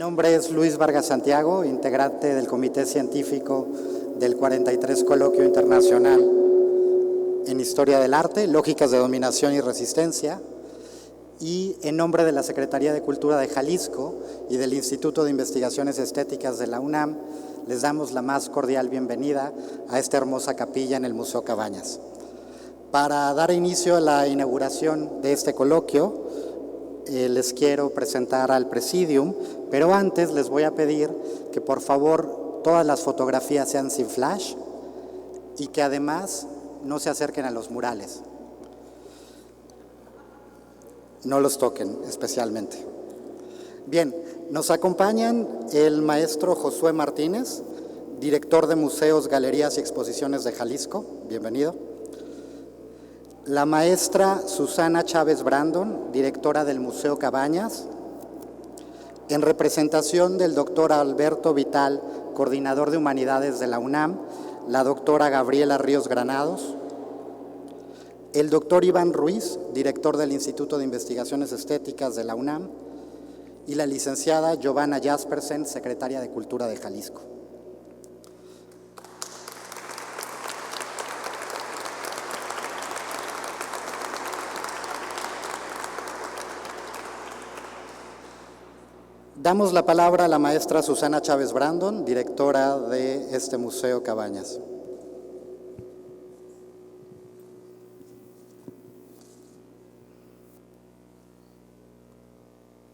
nombre es Luis Vargas Santiago, integrante del Comité Científico del 43 Coloquio Internacional en Historia del Arte, Lógicas de Dominación y Resistencia, y en nombre de la Secretaría de Cultura de Jalisco y del Instituto de Investigaciones Estéticas de la UNAM, les damos la más cordial bienvenida a esta hermosa capilla en el Museo Cabañas. Para dar inicio a la inauguración de este coloquio, les quiero presentar al Presidium, pero antes les voy a pedir que por favor todas las fotografías sean sin flash y que además no se acerquen a los murales. No los toquen especialmente. Bien, nos acompañan el maestro Josué Martínez, director de Museos, Galerías y Exposiciones de Jalisco. Bienvenido. La maestra Susana Chávez Brandon, directora del Museo Cabañas, en representación del doctor Alberto Vital, coordinador de Humanidades de la UNAM, la doctora Gabriela Ríos Granados, el doctor Iván Ruiz, director del Instituto de Investigaciones Estéticas de la UNAM, y la licenciada Giovanna Jaspersen, secretaria de Cultura de Jalisco. Damos la palabra a la maestra Susana Chávez Brandon, directora de este Museo Cabañas.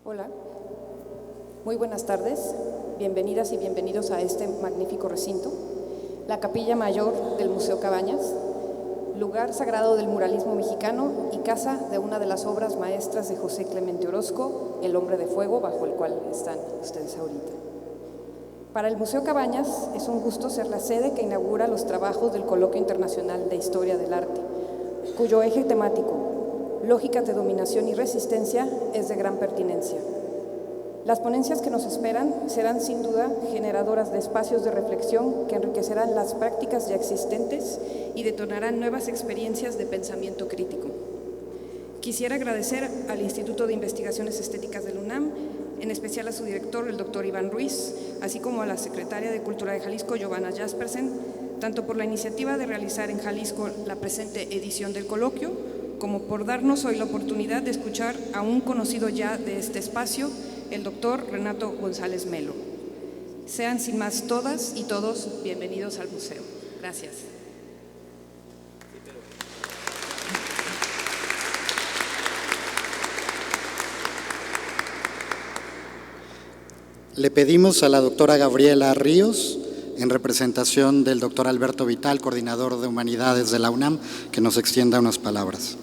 Hola, muy buenas tardes, bienvenidas y bienvenidos a este magnífico recinto, la Capilla Mayor del Museo Cabañas, lugar sagrado del muralismo mexicano y casa de una de las obras maestras de José Clemente Orozco, El Hombre de Fuego, bajo el cual están ustedes ahorita. Para el Museo Cabañas es un gusto ser la sede que inaugura los trabajos del Coloquio Internacional de Historia del Arte, cuyo eje temático, Lógicas de Dominación y Resistencia, es de gran pertinencia. Las ponencias que nos esperan serán sin duda generadoras de espacios de reflexión que enriquecerán las prácticas ya existentes y detonarán nuevas experiencias de pensamiento crítico. Quisiera agradecer al Instituto de Investigaciones Estéticas de la UNAM, en especial a su director, el doctor Iván Ruiz, así como a la secretaria de Cultura de Jalisco, Giovanna Jaspersen, tanto por la iniciativa de realizar en Jalisco la presente edición del coloquio, como por darnos hoy la oportunidad de escuchar a un conocido ya de este espacio, el doctor Renato González Melo. Sean sin más todas y todos bienvenidos al museo. Gracias. Le pedimos a la doctora Gabriela Ríos, en representación del doctor Alberto Vital, coordinador de Humanidades de la UNAM, que nos extienda unas palabras.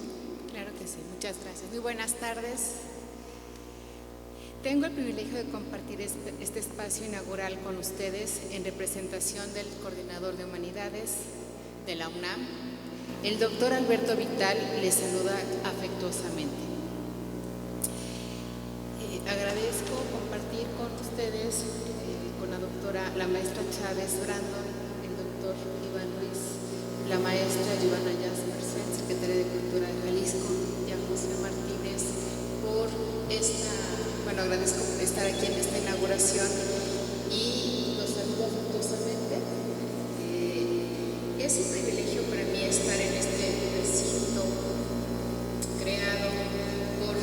Claro que sí, muchas gracias. Muy buenas tardes. Tengo el privilegio de compartir este espacio inaugural con ustedes en representación del coordinador de Humanidades de la UNAM. El doctor Alberto Vital les saluda afectuosamente. Agradezco compartir con ustedes, con la maestra Chávez Brandon, el doctor Iván Ruiz, la maestra Giovanna Jaspersen, secretaria de Cultura de Jalisco, y a José Martínez por agradezco por estar aquí en esta inauguración y los saludo afectuosamente. Es un privilegio para mí estar en este recinto creado por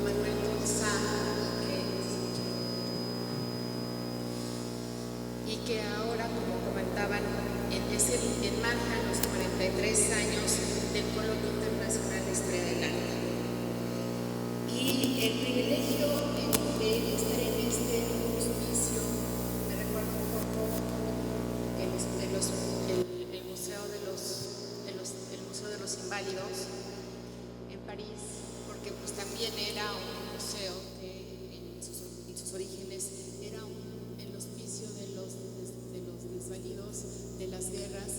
Manuel González y que ahora, como comentaban, enmarcan los 43 años del Coloquio Internacional de Historia del Arte. Y el privilegio de estar en este auspicio me recuerda un poco el Museo de los Inválidos en París, porque pues también era un museo que en sus orígenes era el hospicio de los desvalidos de las guerras,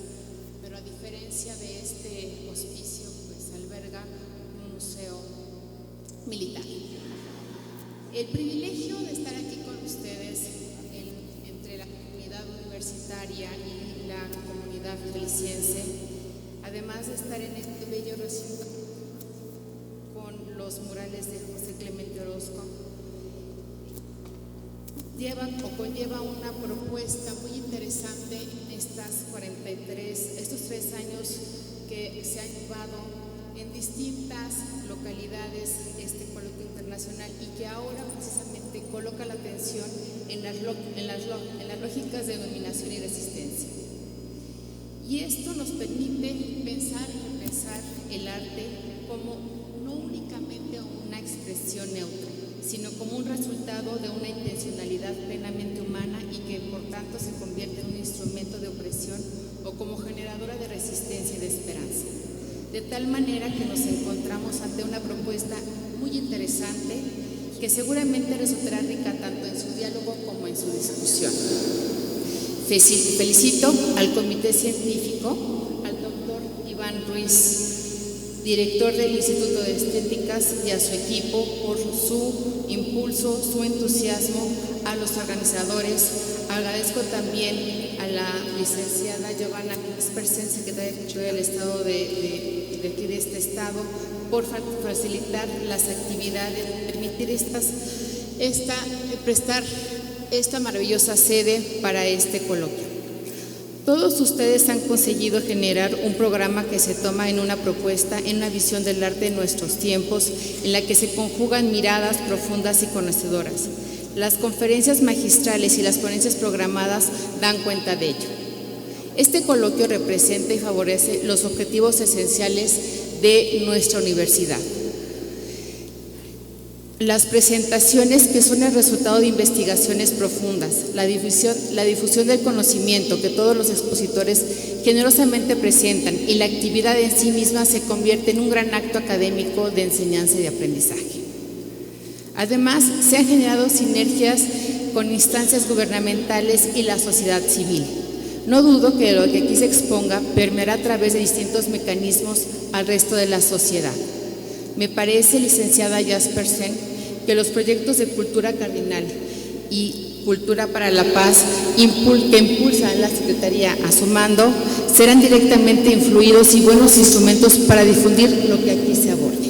pero a diferencia de este hospicio pues alberga un museo militar. El privilegio de estar aquí con ustedes entre la comunidad universitaria y la comunidad jalisciense, además de estar en este bello recinto con los murales de José Clemente Orozco, conlleva una propuesta muy interesante en estos 3 años que se han llevado en distintas localidades este coloquio internacional y que ahora precisamente coloca la atención en las lógicas de dominación y resistencia. Y esto nos permite pensar y repensar el arte como no únicamente una expresión neutra, sino como un resultado de una intencionalidad plenamente humana y que por tanto se convierte en un instrumento de opresión o como generadora de resistencia y de esperanza. De tal manera que nos encontramos ante una propuesta muy interesante que seguramente resultará rica tanto en su diálogo como en su discusión. Felicito al comité científico, al doctor Iván Ruiz, director del Instituto de Estéticas, y a su equipo por su impulso, su entusiasmo, a los organizadores. Agradezco también a la licenciada Giovanna Jaspersen, secretaria de Cultura del Estado de aquí de este estado, por facilitar las actividades, permitir prestar esta maravillosa sede para este coloquio. Todos ustedes han conseguido generar un programa que se toma en una propuesta, en una visión del arte en nuestros tiempos, en la que se conjugan miradas profundas y conocedoras. Las conferencias magistrales y las ponencias programadas dan cuenta de ello. Este coloquio representa y favorece los objetivos esenciales de nuestra universidad. Las presentaciones, que son el resultado de investigaciones profundas, la difusión del conocimiento que todos los expositores generosamente presentan, y la actividad en sí misma se convierte en un gran acto académico de enseñanza y de aprendizaje. Además, se han generado sinergias con instancias gubernamentales y la sociedad civil. No dudo que lo que aquí se exponga permeará a través de distintos mecanismos al resto de la sociedad. Me parece, licenciada Jaspersen, que los proyectos de cultura cardinal y cultura para la paz que impulsa la Secretaría a su mando serán directamente influidos y buenos instrumentos para difundir lo que aquí se aborde.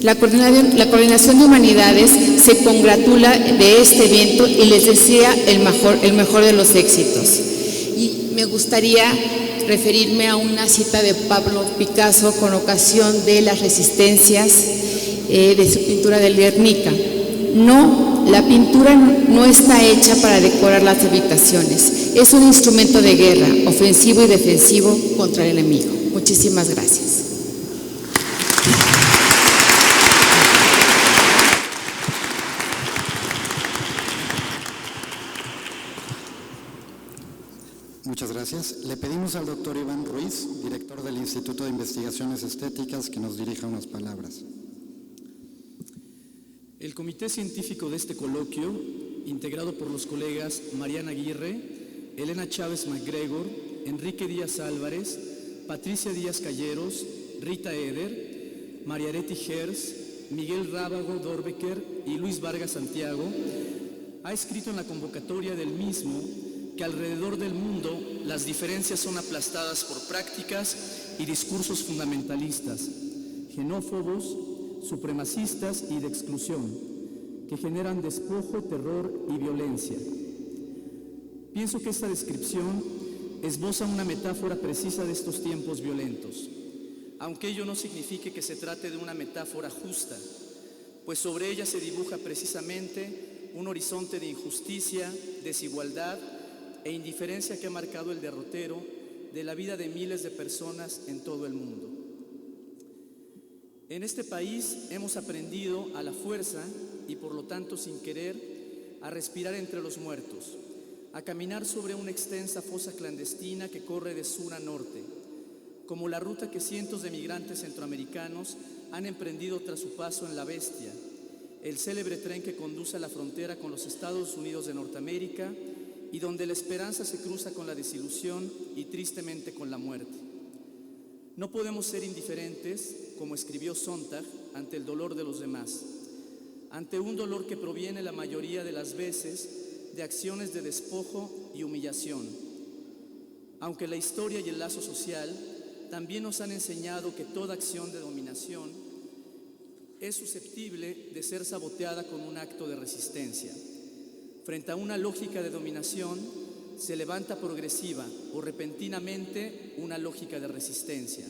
La Coordinación de Humanidades se congratula de este evento y les desea el mejor de los éxitos. Y me gustaría referirme a una cita de Pablo Picasso con ocasión de las resistencias de su pintura del Guernica. No, la pintura no está hecha para decorar las habitaciones. Es un instrumento de guerra, ofensivo y defensivo contra el enemigo. Muchísimas gracias. Muchas gracias. Le pedimos al doctor Iván Ruiz, director del Instituto de Investigaciones Estéticas, que nos dirija unas palabras. El comité científico de este coloquio, integrado por los colegas Mariana Aguirre, Elena Chávez MacGregor, Enrique Díaz Álvarez, Patricia Díaz Calleros, Rita Eder, Mariaretti Gers, Miguel Rábago Dorbecker y Luis Vargas Santiago, ha escrito en la convocatoria del mismo que alrededor del mundo las diferencias son aplastadas por prácticas y discursos fundamentalistas, xenófobos, supremacistas y de exclusión, que generan despojo, terror y violencia. Pienso que esta descripción esboza una metáfora precisa de estos tiempos violentos, aunque ello no signifique que se trate de una metáfora justa, pues sobre ella se dibuja precisamente un horizonte de injusticia, desigualdad e indiferencia que ha marcado el derrotero de la vida de miles de personas en todo el mundo. En este país hemos aprendido a la fuerza y por lo tanto sin querer a respirar entre los muertos, a caminar sobre una extensa fosa clandestina que corre de sur a norte, como la ruta que cientos de migrantes centroamericanos han emprendido tras su paso en La Bestia, el célebre tren que conduce a la frontera con los Estados Unidos de Norteamérica y donde la esperanza se cruza con la desilusión y tristemente con la muerte. No podemos ser indiferentes, como escribió Sontag, ante el dolor de los demás, ante un dolor que proviene la mayoría de las veces de acciones de despojo y humillación. Aunque la historia y el lazo social también nos han enseñado que toda acción de dominación es susceptible de ser saboteada con un acto de resistencia. Frente a una lógica de dominación, se levanta progresiva o repentinamente una lógica de resistencia.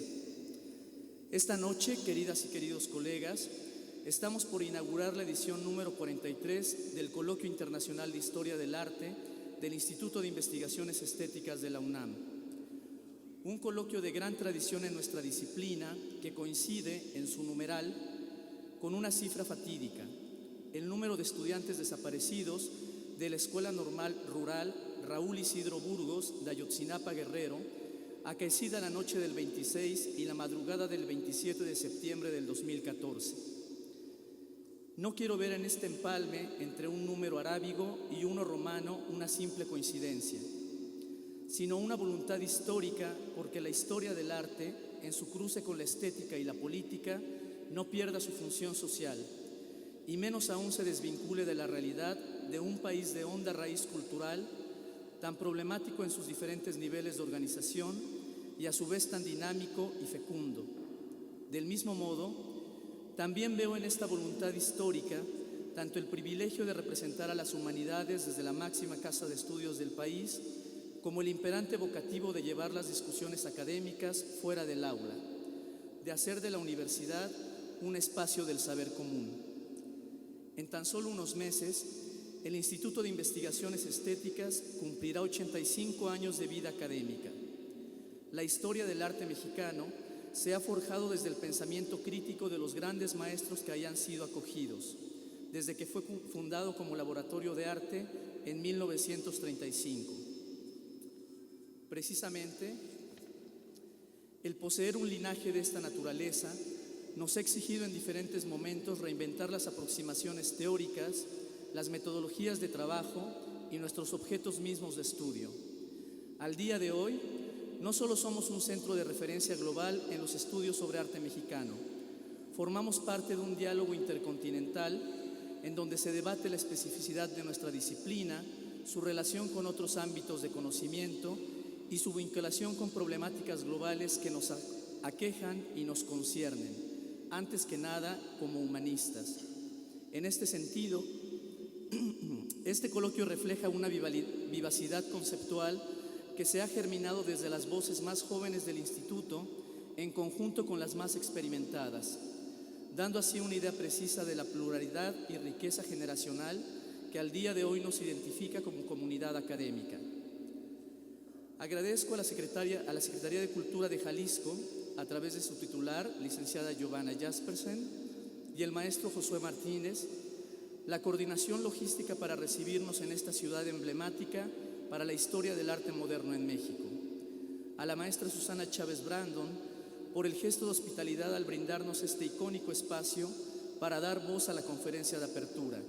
Esta noche, queridas y queridos colegas, estamos por inaugurar la edición número 43 del Coloquio Internacional de Historia del Arte del Instituto de Investigaciones Estéticas de la UNAM. Un coloquio de gran tradición en nuestra disciplina que coincide en su numeral con una cifra fatídica: el número de estudiantes desaparecidos de la Escuela Normal Rural Raúl Isidro Burgos de Ayotzinapa, Guerrero, acaecida la noche del 26 y la madrugada del 27 de septiembre del 2014. No quiero ver en este empalme entre un número arábigo y uno romano una simple coincidencia, sino una voluntad histórica porque la historia del arte, en su cruce con la estética y la política, no pierda su función social, y menos aún se desvincule de la realidad de un país de honda raíz cultural, tan problemático en sus diferentes niveles de organización y a su vez tan dinámico y fecundo. Del mismo modo, también veo en esta voluntad histórica tanto el privilegio de representar a las humanidades desde la máxima casa de estudios del país, como el imperante vocativo de llevar las discusiones académicas fuera del aula, de hacer de la universidad un espacio del saber común. En tan solo unos meses, el Instituto de Investigaciones Estéticas cumplirá 85 años de vida académica. La historia del arte mexicano se ha forjado desde el pensamiento crítico de los grandes maestros que hayan sido acogidos, desde que fue fundado como laboratorio de arte en 1935. Precisamente, el poseer un linaje de esta naturaleza nos ha exigido en diferentes momentos reinventar las aproximaciones teóricas, las metodologías de trabajo y nuestros objetos mismos de estudio. Al día de hoy, no solo somos un centro de referencia global en los estudios sobre arte mexicano, formamos parte de un diálogo intercontinental en donde se debate la especificidad de nuestra disciplina, su relación con otros ámbitos de conocimiento y su vinculación con problemáticas globales que nos aquejan y nos conciernen, antes que nada como humanistas. En este sentido, este coloquio refleja una vivacidad conceptual que se ha germinado desde las voces más jóvenes del Instituto en conjunto con las más experimentadas, dando así una idea precisa de la pluralidad y riqueza generacional que al día de hoy nos identifica como comunidad académica. Agradezco a la Secretaría de Cultura de Jalisco, a través de su titular, licenciada Giovanna Jaspersen, y el maestro Josué Martínez, la coordinación logística para recibirnos en esta ciudad emblemática para la historia del arte moderno en México. A la maestra Susana Chávez Brandon, por el gesto de hospitalidad al brindarnos este icónico espacio para dar voz a la conferencia de apertura.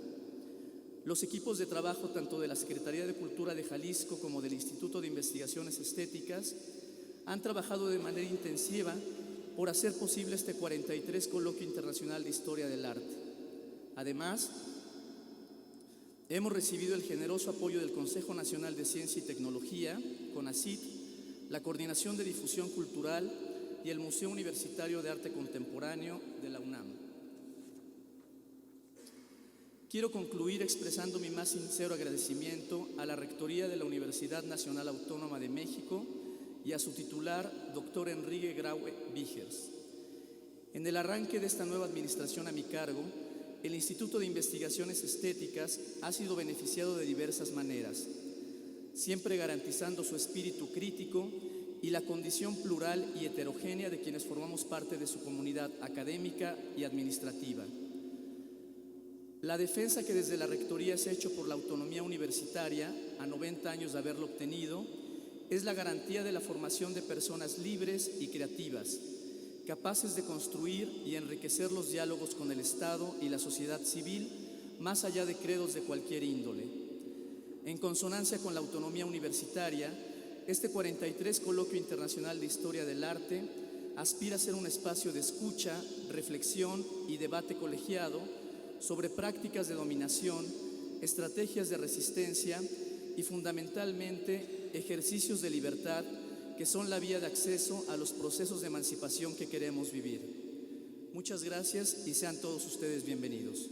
Los equipos de trabajo tanto de la Secretaría de Cultura de Jalisco como del Instituto de Investigaciones Estéticas han trabajado de manera intensiva por hacer posible este 43 Coloquio Internacional de Historia del Arte. Además, hemos recibido el generoso apoyo del Consejo Nacional de Ciencia y Tecnología, CONACYT, la Coordinación de Difusión Cultural y el Museo Universitario de Arte Contemporáneo de la UNAM. Quiero concluir expresando mi más sincero agradecimiento a la Rectoría de la Universidad Nacional Autónoma de México y a su titular, doctor Enrique Graue Vigers. En el arranque de esta nueva administración a mi cargo, el Instituto de Investigaciones Estéticas ha sido beneficiado de diversas maneras, siempre garantizando su espíritu crítico y la condición plural y heterogénea de quienes formamos parte de su comunidad académica y administrativa. La defensa que desde la Rectoría se ha hecho por la autonomía universitaria, a 90 años de haberlo obtenido, es la garantía de la formación de personas libres y creativas, capaces de construir y enriquecer los diálogos con el Estado y la sociedad civil, más allá de credos de cualquier índole. En consonancia con la autonomía universitaria, este 43 Coloquio Internacional de Historia del Arte aspira a ser un espacio de escucha, reflexión y debate colegiado sobre prácticas de dominación, estrategias de resistencia y fundamentalmente ejercicios de libertad que son la vía de acceso a los procesos de emancipación que queremos vivir. Muchas gracias y sean todos ustedes bienvenidos.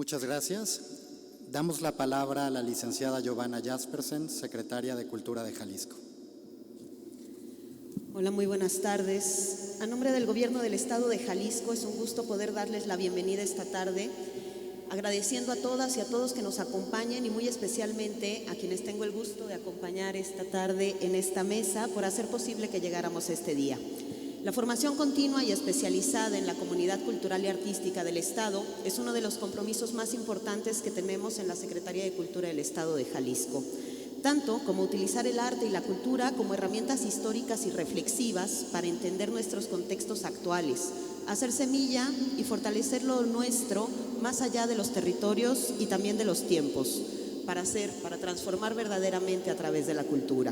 Muchas gracias. Damos la palabra a la licenciada Giovanna Jaspersen, secretaria de Cultura de Jalisco. Hola, muy buenas tardes. A nombre del Gobierno del Estado de Jalisco, es un gusto poder darles la bienvenida esta tarde, agradeciendo a todas y a todos que nos acompañen y muy especialmente a quienes tengo el gusto de acompañar esta tarde en esta mesa por hacer posible que llegáramos a este día. La formación continua y especializada en la comunidad cultural y artística del Estado es uno de los compromisos más importantes que tenemos en la Secretaría de Cultura del Estado de Jalisco, tanto como utilizar el arte y la cultura como herramientas históricas y reflexivas para entender nuestros contextos actuales, hacer semilla y fortalecer lo nuestro más allá de los territorios y también de los tiempos, para transformar verdaderamente a través de la cultura.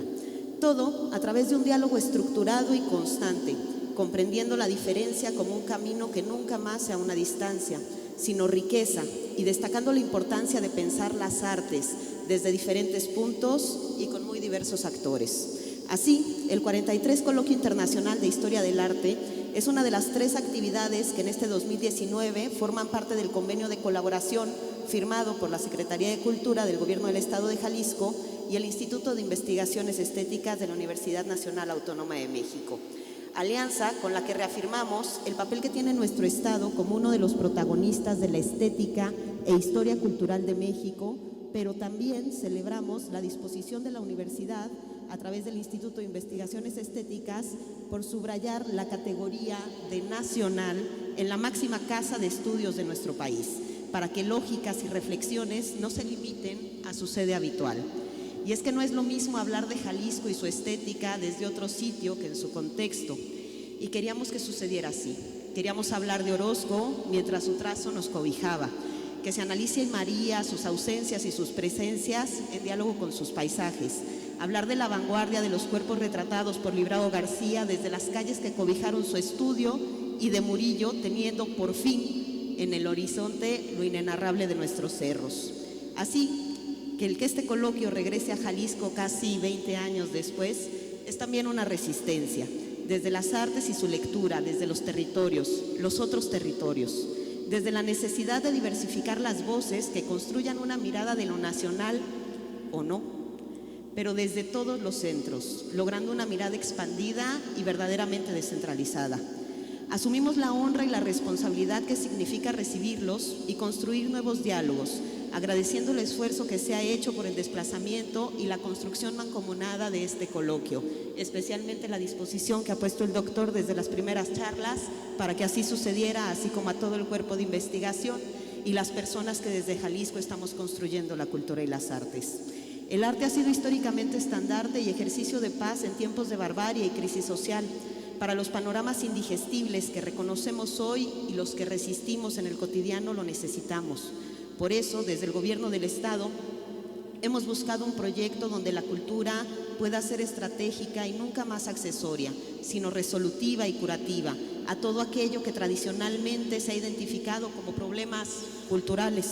Todo a través de un diálogo estructurado y constante, comprendiendo la diferencia como un camino que nunca más sea una distancia, sino riqueza, y destacando la importancia de pensar las artes desde diferentes puntos y con muy diversos actores. Así, el 43 Coloquio Internacional de Historia del Arte es una de las 3 actividades que en este 2019 forman parte del convenio de colaboración firmado por la Secretaría de Cultura del Gobierno del Estado de Jalisco y el Instituto de Investigaciones Estéticas de la Universidad Nacional Autónoma de México. Alianza con la que reafirmamos el papel que tiene nuestro Estado como uno de los protagonistas de la estética e historia cultural de México, pero también celebramos la disposición de la universidad a través del Instituto de Investigaciones Estéticas por subrayar la categoría de nacional en la máxima casa de estudios de nuestro país, para que lógicas y reflexiones no se limiten a su sede habitual. Y es que no es lo mismo hablar de Jalisco y su estética desde otro sitio que en su contexto. Y queríamos que sucediera así. Queríamos hablar de Orozco mientras su trazo nos cobijaba, que se analice en María sus ausencias y sus presencias en diálogo con sus paisajes. Hablar de la vanguardia de los cuerpos retratados por Librado García desde las calles que cobijaron su estudio y de Murillo teniendo por fin en el horizonte lo inenarrable de nuestros cerros. Así que este coloquio regrese a Jalisco casi 20 años después es también una resistencia, desde las artes y su lectura, desde los territorios, los otros territorios, desde la necesidad de diversificar las voces que construyan una mirada de lo nacional o no, pero desde todos los centros, logrando una mirada expandida y verdaderamente descentralizada. Asumimos la honra y la responsabilidad que significa recibirlos y construir nuevos diálogos, agradeciendo el esfuerzo que se ha hecho por el desplazamiento y la construcción mancomunada de este coloquio, especialmente la disposición que ha puesto el doctor desde las primeras charlas para que así sucediera, así como a todo el cuerpo de investigación y las personas que desde Jalisco estamos construyendo la cultura y las artes. El arte ha sido históricamente estandarte y ejercicio de paz en tiempos de barbarie y crisis social, para los panoramas indigestibles que reconocemos hoy y los que resistimos en el cotidiano lo necesitamos. Por eso, desde el Gobierno del Estado, hemos buscado un proyecto donde la cultura pueda ser estratégica y nunca más accesoria, sino resolutiva y curativa a todo aquello que tradicionalmente se ha identificado como problemas culturales.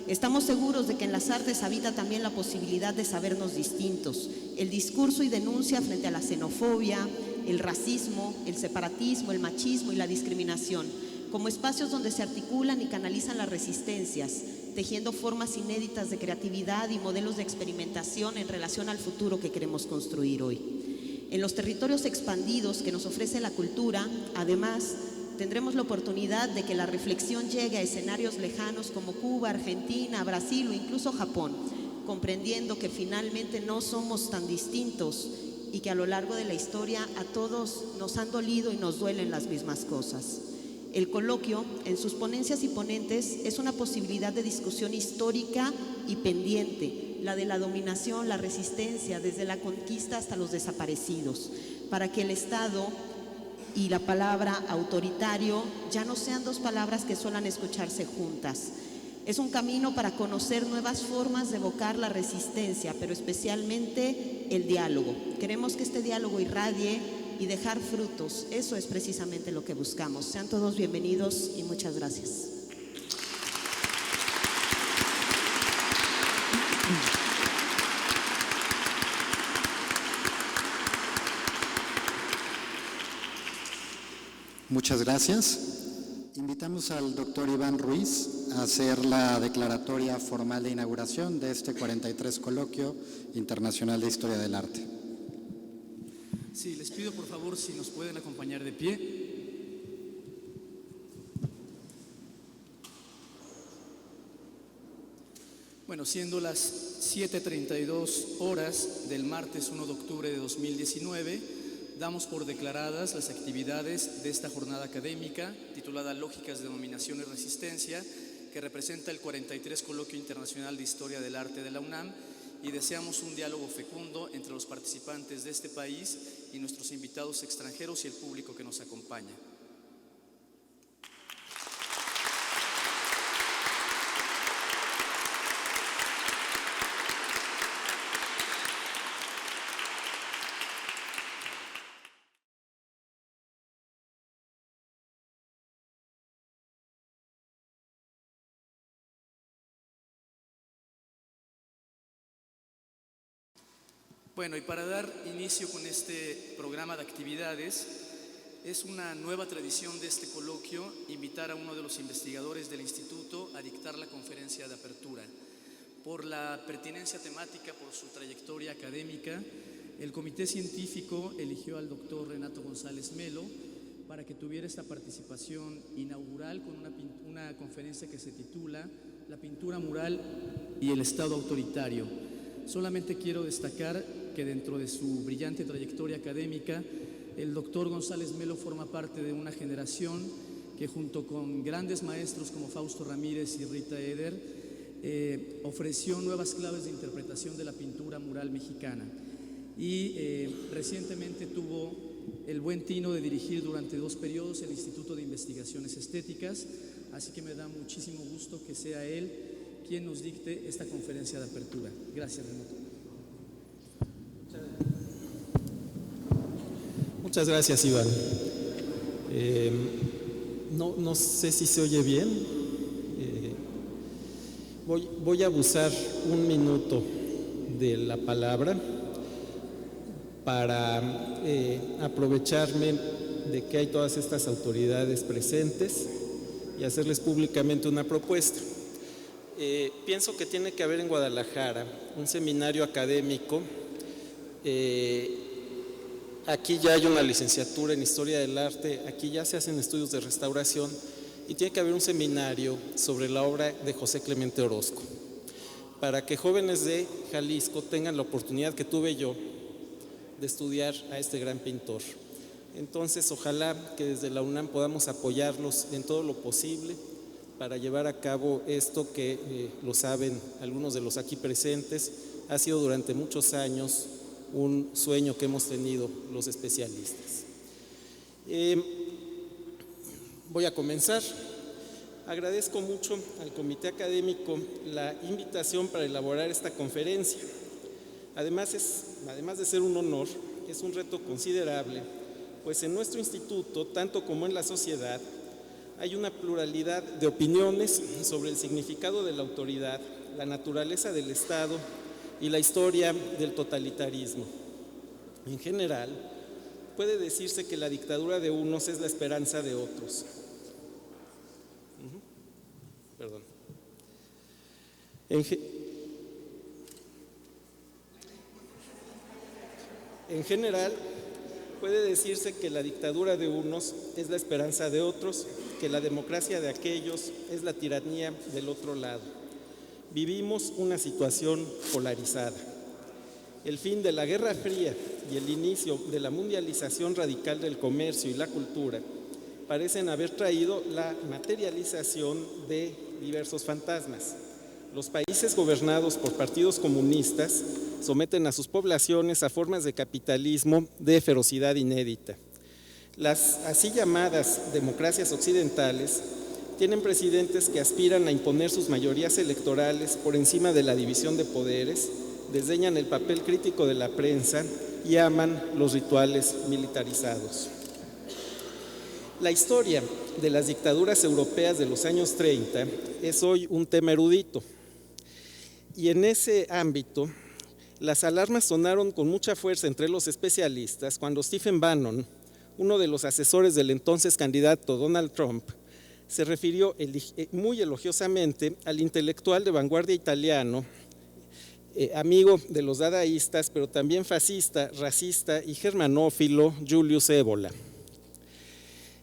Estamos seguros de que en las artes habita también la posibilidad de sabernos distintos, el discurso y denuncia frente a la xenofobia, el racismo, el separatismo, el machismo y la discriminación, como espacios donde se articulan y canalizan las resistencias, tejiendo formas inéditas de creatividad y modelos de experimentación en relación al futuro que queremos construir hoy. En los territorios expandidos que nos ofrece la cultura, además, tendremos la oportunidad de que la reflexión llegue a escenarios lejanos como Cuba, Argentina, Brasil o incluso Japón, comprendiendo que finalmente no somos tan distintos y que a lo largo de la historia a todos nos han dolido y nos duelen las mismas cosas. El coloquio, en sus ponencias y ponentes, es una posibilidad de discusión histórica y pendiente, la de la dominación, la resistencia, desde la conquista hasta los desaparecidos, para que el Estado y la palabra autoritario ya no sean dos palabras que suelen escucharse juntas. Es un camino para conocer nuevas formas de evocar la resistencia, pero especialmente el diálogo. Queremos que este diálogo irradie y dejar frutos. Eso es precisamente lo que buscamos. Sean todos bienvenidos y muchas gracias. Muchas gracias. Invitamos al doctor Iván Ruiz, a hacer la declaratoria formal de inauguración de este 43 Coloquio Internacional de Historia del Arte. Sí, les pido por favor si nos pueden acompañar de pie. Bueno, siendo las 7:32 horas del martes 1 de octubre de 2019, damos por declaradas las actividades de esta jornada académica titulada Lógicas de Denominación y Resistencia, que representa el 43 Coloquio Internacional de Historia del Arte de la UNAM, y deseamos un diálogo fecundo entre los participantes de este país y nuestros invitados extranjeros y el público que nos acompaña. Bueno, y para dar inicio con este programa de actividades, es una nueva tradición de este coloquio invitar a uno de los investigadores del instituto a dictar la conferencia de apertura. Por la pertinencia temática, por su trayectoria académica, el comité científico eligió al doctor Renato González Melo para que tuviera esta participación inaugural con una conferencia que se titula La pintura mural y el Estado autoritario. Solamente quiero destacar que dentro de su brillante trayectoria académica, el doctor González Melo forma parte de una generación que junto con grandes maestros como Fausto Ramírez y Rita Eder, ofreció nuevas claves de interpretación de la pintura mural mexicana. Y recientemente tuvo el buen tino de dirigir durante 2 periodos el Instituto de Investigaciones Estéticas, así que me da muchísimo gusto que sea él quien nos dicte esta conferencia de apertura. Gracias, Renato. Muchas gracias, Iván. No sé si se oye bien. Voy a abusar 1 minuto de la palabra para aprovecharme de que hay todas estas autoridades presentes y hacerles públicamente una propuesta. Pienso que tiene que haber en Guadalajara un seminario académico. Aquí ya hay una licenciatura en Historia del Arte, aquí ya se hacen estudios de restauración y tiene que haber un seminario sobre la obra de José Clemente Orozco, para que jóvenes de Jalisco tengan la oportunidad que tuve yo de estudiar a este gran pintor. Entonces, ojalá que desde la UNAM podamos apoyarlos en todo lo posible para llevar a cabo esto que, lo saben algunos de los aquí presentes, ha sido durante muchos años un sueño que hemos tenido los especialistas. Voy a comenzar. Agradezco mucho al comité académico la invitación para elaborar esta conferencia. Además de ser un honor, es un reto considerable, pues en nuestro instituto, tanto como en la sociedad, hay una pluralidad de opiniones sobre el significado de la autoridad, la naturaleza del Estado y la historia del totalitarismo. En general, puede decirse que la dictadura de unos es la esperanza de otros. Perdón. En general, puede decirse que la dictadura de unos es la esperanza de otros, que la democracia de aquellos es la tiranía del otro lado. Vivimos una situación polarizada. El fin de la Guerra Fría y el inicio de la mundialización radical del comercio y la cultura parecen haber traído la materialización de diversos fantasmas. Los países gobernados por partidos comunistas someten a sus poblaciones a formas de capitalismo de ferocidad inédita. Las así llamadas democracias occidentales tienen presidentes que aspiran a imponer sus mayorías electorales por encima de la división de poderes, desdeñan el papel crítico de la prensa y aman los rituales militarizados. La historia de las dictaduras europeas de los años 30 es hoy un tema erudito. Y en ese ámbito, las alarmas sonaron con mucha fuerza entre los especialistas cuando Stephen Bannon, uno de los asesores del entonces candidato Donald Trump, se refirió muy elogiosamente al intelectual de vanguardia italiano, amigo de los dadaístas, pero también fascista, racista y germanófilo, Julius Evola.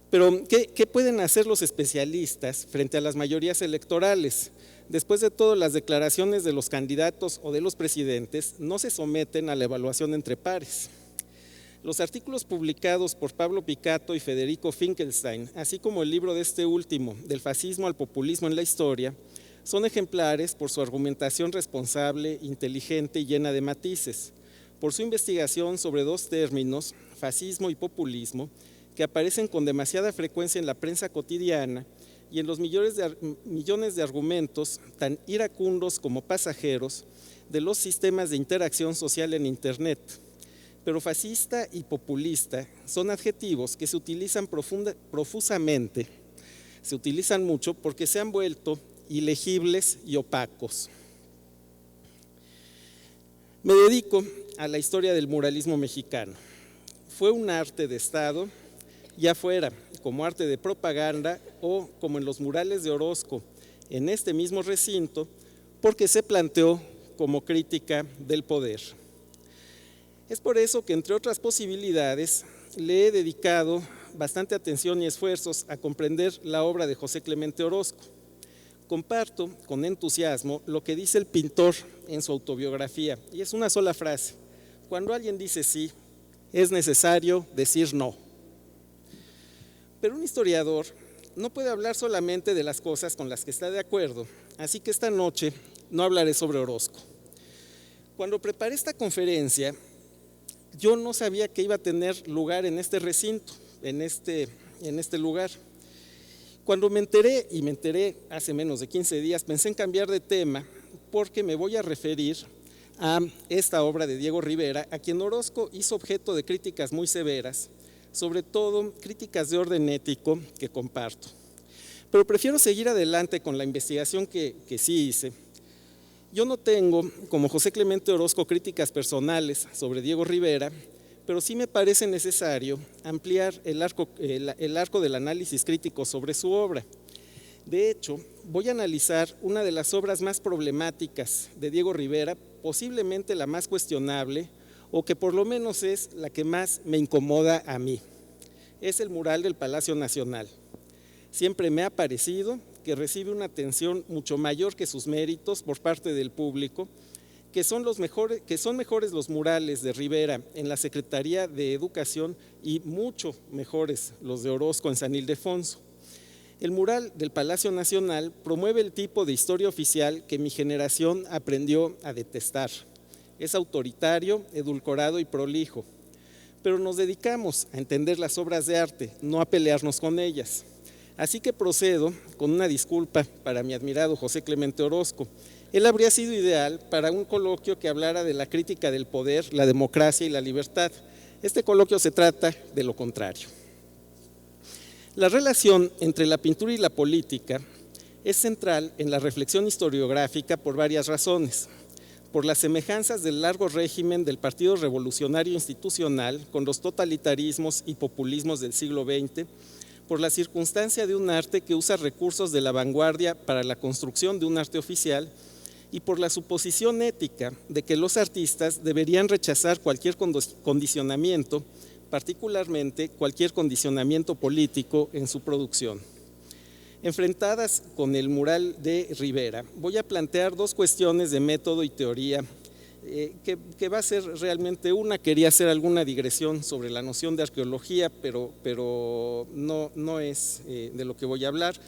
Pero, ¿qué pueden hacer los especialistas frente a las mayorías electorales? Después de todo, las declaraciones de los candidatos o de los presidentes no se someten a la evaluación entre pares. Los artículos publicados por Pablo Picato y Federico Finkelstein, así como el libro de este último, Del fascismo al populismo en la historia, son ejemplares por su argumentación responsable, inteligente y llena de matices, por su investigación sobre dos términos, fascismo y populismo, que aparecen con demasiada frecuencia en la prensa cotidiana y en los millones de argumentos, tan iracundos como pasajeros, de los sistemas de interacción social en Internet. Pero fascista y populista son adjetivos que se utilizan profusamente, se utilizan mucho porque se han vuelto ilegibles y opacos. Me dedico a la historia del muralismo mexicano. Fue un arte de Estado, ya fuera como arte de propaganda o como en los murales de Orozco, en este mismo recinto, porque se planteó como crítica del poder. Es por eso que, entre otras posibilidades, le he dedicado bastante atención y esfuerzos a comprender la obra de José Clemente Orozco. Comparto con entusiasmo lo que dice el pintor en su autobiografía, y es una sola frase: cuando alguien dice sí, es necesario decir no. Pero un historiador no puede hablar solamente de las cosas con las que está de acuerdo, así que esta noche no hablaré sobre Orozco. Cuando preparé esta conferencia, yo no sabía que iba a tener lugar en este recinto, en este lugar. Cuando me enteré hace menos de 15 días, pensé en cambiar de tema porque me voy a referir a esta obra de Diego Rivera, a quien Orozco hizo objeto de críticas muy severas, sobre todo críticas de orden ético que comparto. Pero prefiero seguir adelante con la investigación que sí hice. Yo no tengo, como José Clemente Orozco, críticas personales sobre Diego Rivera, pero sí me parece necesario ampliar el arco del análisis crítico sobre su obra. De hecho, voy a analizar una de las obras más problemáticas de Diego Rivera, posiblemente la más cuestionable, o que por lo menos es la que más me incomoda a mí. Es el mural del Palacio Nacional. Siempre me ha parecido que recibe una atención mucho mayor que sus méritos por parte del público, que son mejores los murales de Rivera en la Secretaría de Educación y mucho mejores los de Orozco en San Ildefonso. El mural del Palacio Nacional promueve el tipo de historia oficial que mi generación aprendió a detestar. Es autoritario, edulcorado y prolijo, pero nos dedicamos a entender las obras de arte, no a pelearnos con ellas. Así que procedo con una disculpa para mi admirado José Clemente Orozco. Él habría sido ideal para un coloquio que hablara de la crítica del poder, la democracia y la libertad. Este coloquio se trata de lo contrario. La relación entre la pintura y la política es central en la reflexión historiográfica por varias razones. Por las semejanzas del largo régimen del Partido Revolucionario Institucional con los totalitarismos y populismos del siglo XX, por la circunstancia de un arte que usa recursos de la vanguardia para la construcción de un arte oficial y por la suposición ética de que los artistas deberían rechazar cualquier condicionamiento, particularmente cualquier condicionamiento político en su producción. Enfrentadas con el mural de Rivera, voy a plantear dos cuestiones de método y teoría, que va a ser realmente una. Quería hacer alguna digresión sobre la noción de arqueología, pero no es de lo que voy a hablar.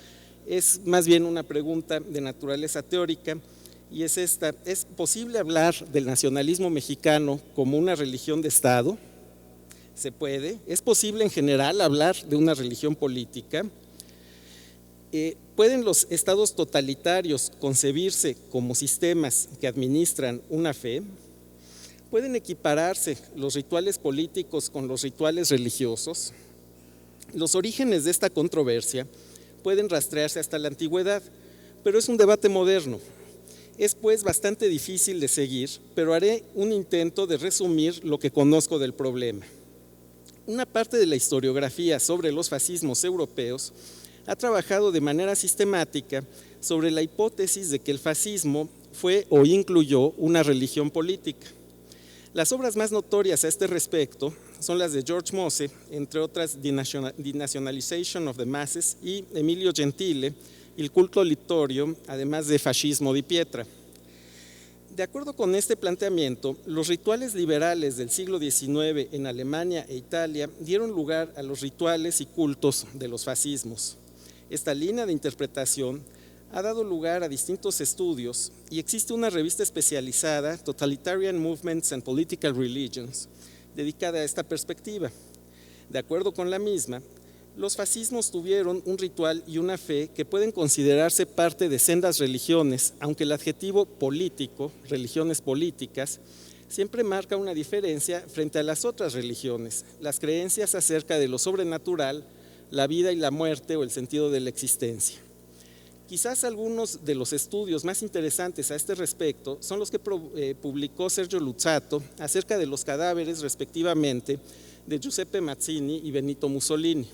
Es más bien una pregunta de naturaleza teórica, y es esta: ¿es posible hablar del nacionalismo mexicano como una religión de Estado? ¿Se puede? ¿Es posible en general hablar de una religión política? ¿Pueden los estados totalitarios concebirse como sistemas que administran una fe? ¿Pueden equipararse los rituales políticos con los rituales religiosos? Los orígenes de esta controversia pueden rastrearse hasta la antigüedad, pero es un debate moderno. Es pues bastante difícil de seguir, pero haré un intento de resumir lo que conozco del problema. Una parte de la historiografía sobre los fascismos europeos ha trabajado de manera sistemática sobre la hipótesis de que el fascismo fue o incluyó una religión política. Las obras más notorias a este respecto son las de George Mosse, entre otras Denationalization of the Masses, y Emilio Gentile, Il culto littorio, además de Fascismo di Pietra. De acuerdo con este planteamiento, los rituales liberales del siglo XIX en Alemania e Italia dieron lugar a los rituales y cultos de los fascismos. Esta línea de interpretación ha dado lugar a distintos estudios y existe una revista especializada, Totalitarian Movements and Political Religions, dedicada a esta perspectiva. De acuerdo con la misma, los fascismos tuvieron un ritual y una fe que pueden considerarse parte de sendas religiones, aunque el adjetivo político, religiones políticas, siempre marca una diferencia frente a las otras religiones, las creencias acerca de lo sobrenatural, la vida y la muerte o el sentido de la existencia. Quizás algunos de los estudios más interesantes a este respecto son los que publicó Sergio Luzzatto acerca de los cadáveres, respectivamente, de Giuseppe Mazzini y Benito Mussolini.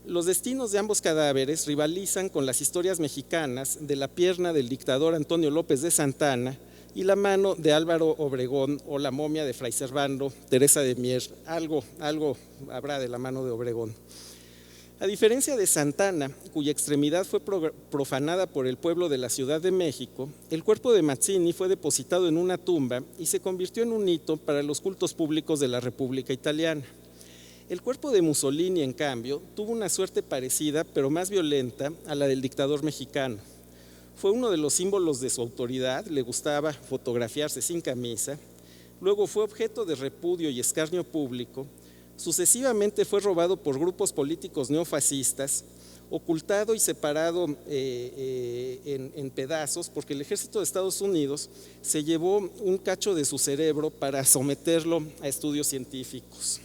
Los destinos de ambos cadáveres rivalizan con las historias mexicanas de la pierna del dictador Antonio López de Santana y la mano de Álvaro Obregón o la momia de Fray Servando Teresa de Mier. Algo habrá de la mano de Obregón. A diferencia de Santana, cuya extremidad fue profanada por el pueblo de la Ciudad de México, el cuerpo de Mazzini fue depositado en una tumba y se convirtió en un hito para los cultos públicos de la República Italiana. El cuerpo de Mussolini, en cambio, tuvo una suerte parecida, pero más violenta, a la del dictador mexicano. Fue uno de los símbolos de su autoridad, le gustaba fotografiarse sin camisa, luego fue objeto de repudio y escarnio público, sucesivamente fue robado por grupos políticos neofascistas, ocultado y separado en pedazos, porque el ejército de Estados Unidos se llevó un cacho de su cerebro para someterlo a estudios científicos.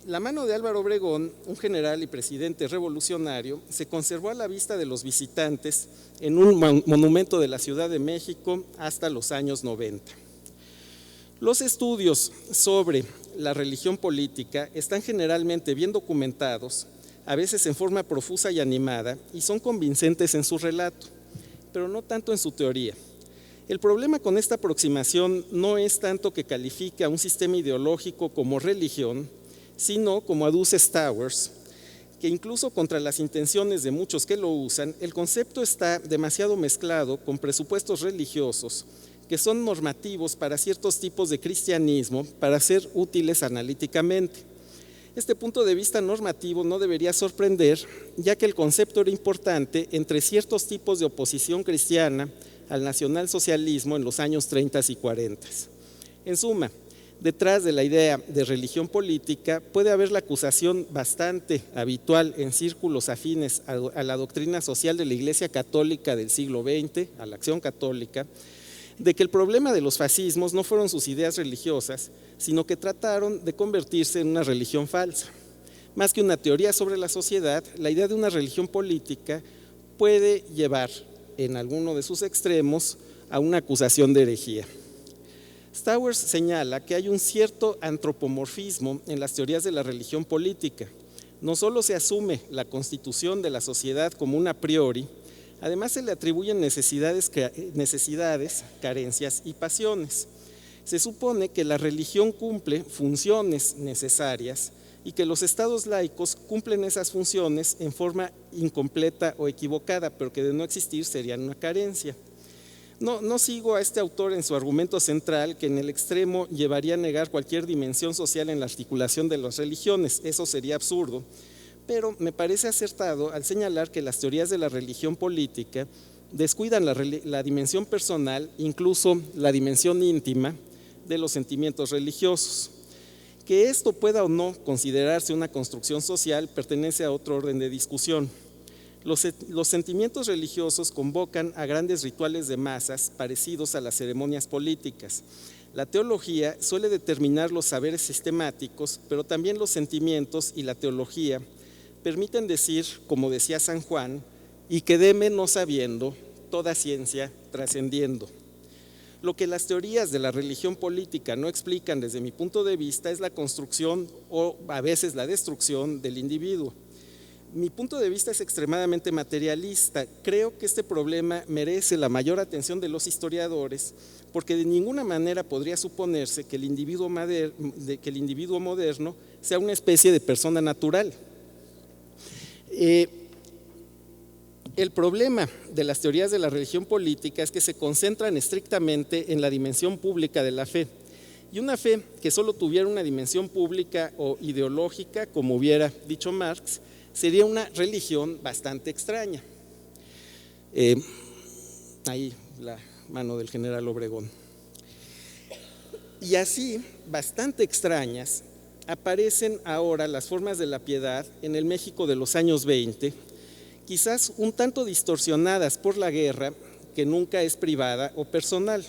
La mano de Álvaro Obregón, un general y presidente revolucionario, se conservó a la vista de los visitantes en un monumento de la Ciudad de México hasta los años 90. Los estudios sobre la religión política están generalmente bien documentados, a veces en forma profusa y animada, y son convincentes en su relato, pero no tanto en su teoría. El problema con esta aproximación no es tanto que califique a un sistema ideológico como religión, sino, como aduce Stowers, que incluso contra las intenciones de muchos que lo usan, el concepto está demasiado mezclado con presupuestos religiosos que son normativos para ciertos tipos de cristianismo para ser útiles analíticamente. Este punto de vista normativo no debería sorprender, ya que el concepto era importante entre ciertos tipos de oposición cristiana al nacionalsocialismo en los años 30 y 40. En suma, detrás de la idea de religión política puede haber la acusación bastante habitual en círculos afines a la doctrina social de la Iglesia Católica del siglo XX, a la Acción Católica, de que el problema de los fascismos no fueron sus ideas religiosas, sino que trataron de convertirse en una religión falsa. Más que una teoría sobre la sociedad, la idea de una religión política puede llevar en alguno de sus extremos a una acusación de herejía. Stowers señala que hay un cierto antropomorfismo en las teorías de la religión política. No solo se asume la constitución de la sociedad como un a priori, además se le atribuyen necesidades, carencias y pasiones. Se supone que la religión cumple funciones necesarias y que los estados laicos cumplen esas funciones en forma incompleta o equivocada, pero que de no existir serían una carencia. No sigo a este autor en su argumento central, que en el extremo llevaría a negar cualquier dimensión social en la articulación de las religiones. Eso sería absurdo, pero me parece acertado al señalar que las teorías de la religión política descuidan la dimensión personal, incluso la dimensión íntima de los sentimientos religiosos. Que esto pueda o no considerarse una construcción social pertenece a otro orden de discusión. Los sentimientos religiosos convocan a grandes rituales de masas parecidos a las ceremonias políticas. La teología suele determinar los saberes sistemáticos, pero también los sentimientos y la teología permiten decir, como decía San Juan, y quedéme no sabiendo, toda ciencia trascendiendo. Lo que las teorías de la religión política no explican desde mi punto de vista es la construcción o a veces la destrucción del individuo. Mi punto de vista es extremadamente materialista. Creo que este problema merece la mayor atención de los historiadores, porque de ninguna manera podría suponerse que el individuo moderno sea una especie de persona natural. El problema de las teorías de la religión política es que se concentran estrictamente en la dimensión pública de la fe, y una fe que solo tuviera una dimensión pública o ideológica, como hubiera dicho Marx, sería una religión bastante extraña. Ahí la mano del general Obregón. Y así, bastante extrañas, aparecen ahora las formas de la piedad en el México de los años 20, quizás un tanto distorsionadas por la guerra, que nunca es privada o personal.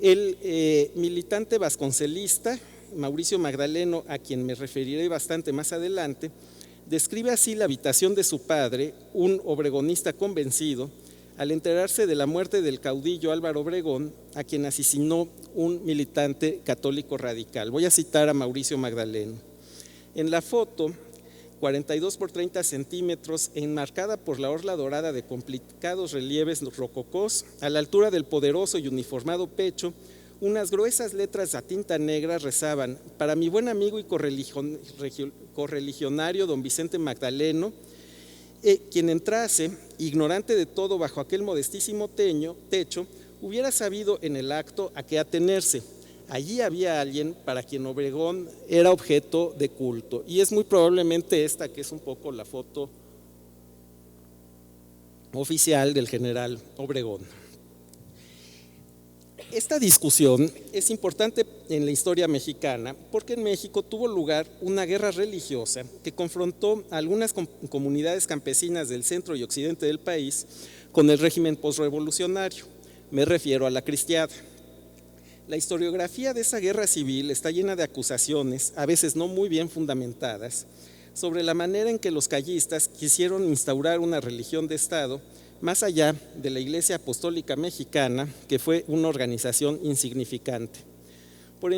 El militante vasconcelista, Mauricio Magdaleno, a quien me referiré bastante más adelante, describe así la habitación de su padre, un obregonista convencido, al enterarse de la muerte del caudillo Álvaro Obregón, a quien asesinó un militante católico radical. Voy a citar a Mauricio Magdaleno. En la foto, 42 por 30 centímetros, enmarcada por la orla dorada de complicados relieves rococós, a la altura del poderoso y uniformado pecho, unas gruesas letras a tinta negra rezaban: para mi buen amigo y correligionario don Vicente Magdaleno, quien entrase, ignorante de todo, bajo aquel modestísimo techo, hubiera sabido en el acto a qué atenerse. Allí había alguien para quien Obregón era objeto de culto, y es muy probablemente esta que es un poco la foto oficial del general Obregón. Esta discusión es importante en la historia mexicana porque en México tuvo lugar una guerra religiosa que confrontó a algunas comunidades campesinas del centro y occidente del país con el régimen posrevolucionario. Me refiero a la cristiada. La historiografía de esa guerra civil está llena de acusaciones, a veces no muy bien fundamentadas, sobre la manera en que los callistas quisieron instaurar una religión de Estado más allá de la Iglesia Apostólica Mexicana, que fue una organización insignificante. Por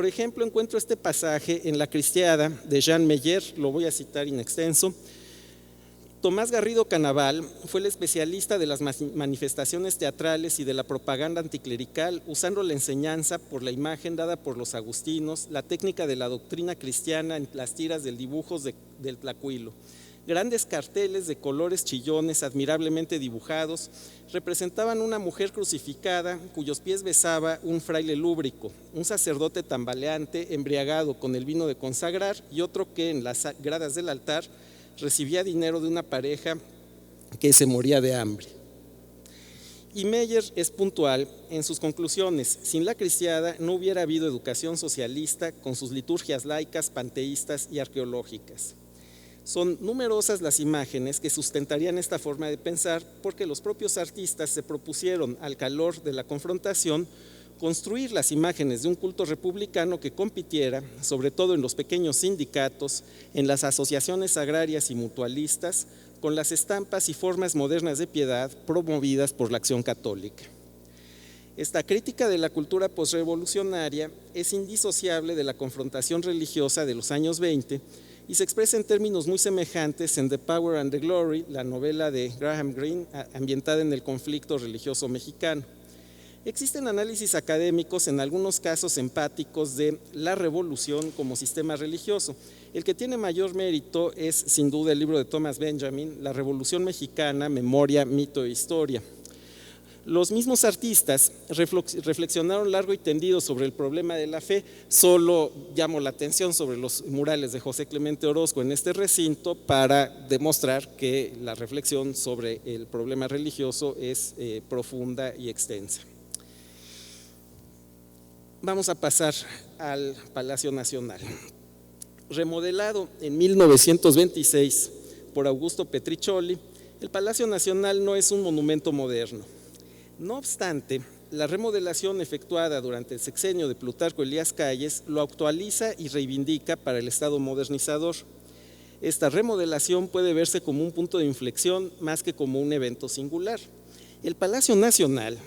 ejemplo, encuentro este pasaje en La Cristiada de Jean Meyer, lo voy a citar in extenso. Tomás Garrido Canaval fue el especialista de las manifestaciones teatrales y de la propaganda anticlerical, usando la enseñanza por la imagen dada por los agustinos, la técnica de la doctrina cristiana en las tiras del dibujos del Tlacuilo. Grandes carteles de colores chillones, admirablemente dibujados, representaban una mujer crucificada cuyos pies besaba un fraile lúbrico, un sacerdote tambaleante, embriagado con el vino de consagrar, y otro que en las gradas del altar recibía dinero de una pareja que se moría de hambre. Y Meyer es puntual en sus conclusiones: sin la cristiada no hubiera habido educación socialista con sus liturgias laicas, panteístas y arqueológicas. Son numerosas las imágenes que sustentarían esta forma de pensar, porque los propios artistas se propusieron, al calor de la confrontación, construir las imágenes de un culto republicano que compitiera, sobre todo en los pequeños sindicatos, en las asociaciones agrarias y mutualistas, con las estampas y formas modernas de piedad promovidas por la Acción Católica. Esta crítica de la cultura posrevolucionaria es indisociable de la confrontación religiosa de los años 20 y se expresa en términos muy semejantes en The Power and the Glory, la novela de Graham Greene, ambientada en el conflicto religioso mexicano. Existen análisis académicos, en algunos casos empáticos, de la revolución como sistema religioso. El que tiene mayor mérito es, sin duda, el libro de Thomas Benjamin, La Revolución Mexicana, Memoria, Mito e Historia. Los mismos artistas reflexionaron largo y tendido sobre el problema de la fe. Solo llamo la atención sobre los murales de José Clemente Orozco en este recinto para demostrar que la reflexión sobre el problema religioso es profunda y extensa. Vamos a pasar al Palacio Nacional. Remodelado en 1926 por Augusto Petricholi, el Palacio Nacional no es un monumento moderno. No obstante, la remodelación efectuada durante el sexenio de Plutarco Elías Calles lo actualiza y reivindica para el Estado modernizador. Esta remodelación puede verse como un punto de inflexión más que como un evento singular. El Palacio Nacional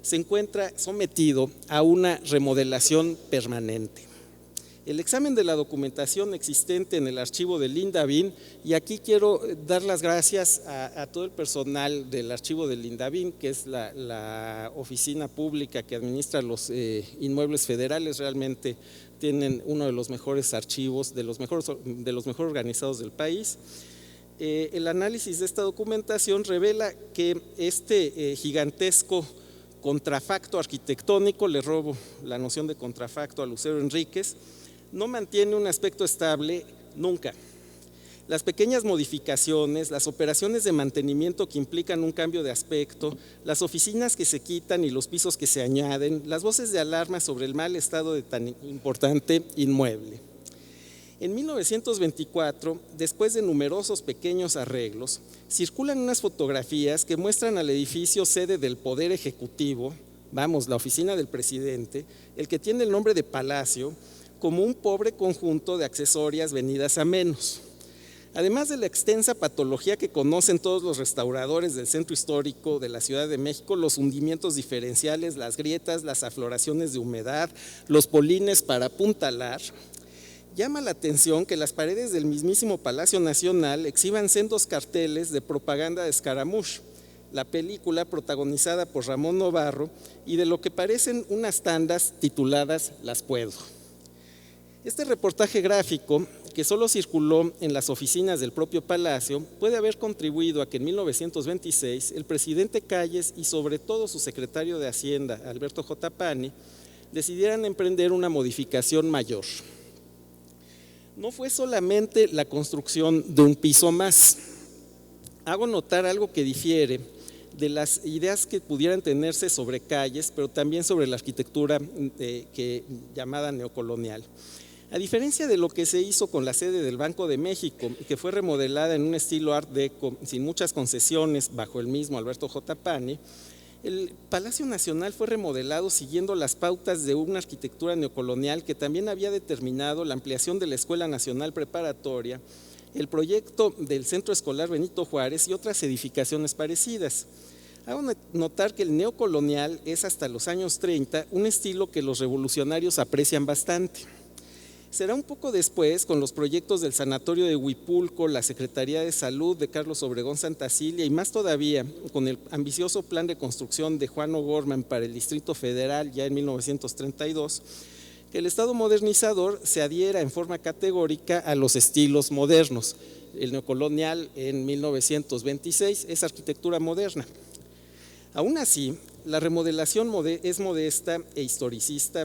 se encuentra sometido a una remodelación permanente. el examen de la documentación existente en el archivo del INDABIN, y aquí quiero dar las gracias a todo el personal del archivo del INDABIN, que es la oficina pública que administra los inmuebles federales. Realmente tienen uno de los mejores archivos, de los mejor organizados del país. El análisis de esta documentación revela que este gigantesco contrafacto arquitectónico, le robo la noción de contrafacto a Lucero Enríquez, no mantiene un aspecto estable nunca. Las pequeñas modificaciones, las operaciones de mantenimiento que implican un cambio de aspecto, las oficinas que se quitan y los pisos que se añaden, las voces de alarma sobre el mal estado de tan importante inmueble. En 1924, después de numerosos pequeños arreglos, circulan unas fotografías que muestran al edificio sede del Poder Ejecutivo, vamos, la oficina del presidente, el que tiene el nombre de Palacio, como un pobre conjunto de accesorias venidas a menos. Además de la extensa patología que conocen todos los restauradores del centro histórico de la Ciudad de México, los hundimientos diferenciales, las grietas, las afloraciones de humedad, los polines para apuntalar, llama la atención que las paredes del mismísimo Palacio Nacional exhiban sendos carteles de propaganda de Scaramouche, la película protagonizada por Ramón Novarro, y de lo que parecen unas tandas tituladas Las Puedo. Este reportaje gráfico, que solo circuló en las oficinas del propio Palacio, puede haber contribuido a que en 1926 el presidente Calles y sobre todo su secretario de Hacienda, Alberto J. Pani, decidieran emprender una modificación mayor. No fue solamente la construcción de un piso más. Hago notar algo que difiere de las ideas que pudieran tenerse sobre Calles, pero también sobre la arquitectura llamada neocolonial. A diferencia de lo que se hizo con la sede del Banco de México, que fue remodelada en un estilo Art Deco, sin muchas concesiones bajo el mismo Alberto J. Pani, el Palacio Nacional fue remodelado siguiendo las pautas de una arquitectura neocolonial que también había determinado la ampliación de la Escuela Nacional Preparatoria, el proyecto del Centro Escolar Benito Juárez y otras edificaciones parecidas. Hago notar que el neocolonial es hasta los años 30 un estilo que los revolucionarios aprecian bastante. Será un poco después, con los proyectos del Sanatorio de Huipulco, la Secretaría de Salud de Carlos Obregón Santacilia y más todavía con el ambicioso plan de construcción de Juan O'Gorman para el Distrito Federal ya en 1932, que el Estado modernizador se adhiera en forma categórica a los estilos modernos. El neocolonial en 1926 es arquitectura moderna. Aún así, la remodelación es modesta e historicista.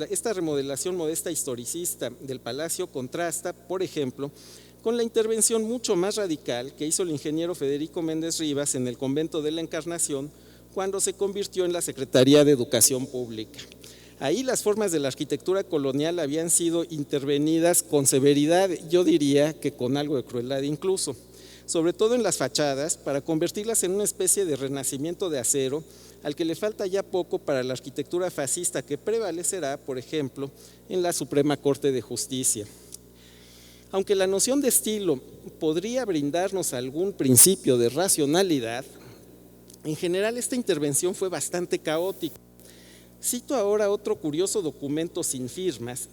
Esta remodelación modesta historicista del palacio contrasta, por ejemplo, con la intervención mucho más radical que hizo el ingeniero Federico Méndez Rivas en el convento de la Encarnación cuando se convirtió en la Secretaría de Educación Pública. Ahí las formas de la arquitectura colonial habían sido intervenidas con severidad, yo diría que con algo de crueldad incluso, sobre todo en las fachadas, para convertirlas en una especie de renacimiento de acero, al que le falta ya poco para la arquitectura fascista que prevalecerá, por ejemplo, en la Suprema Corte de Justicia. Aunque la noción de estilo podría brindarnos algún principio de racionalidad, en general esta intervención fue bastante caótica. Cito ahora otro curioso documento sin firmas,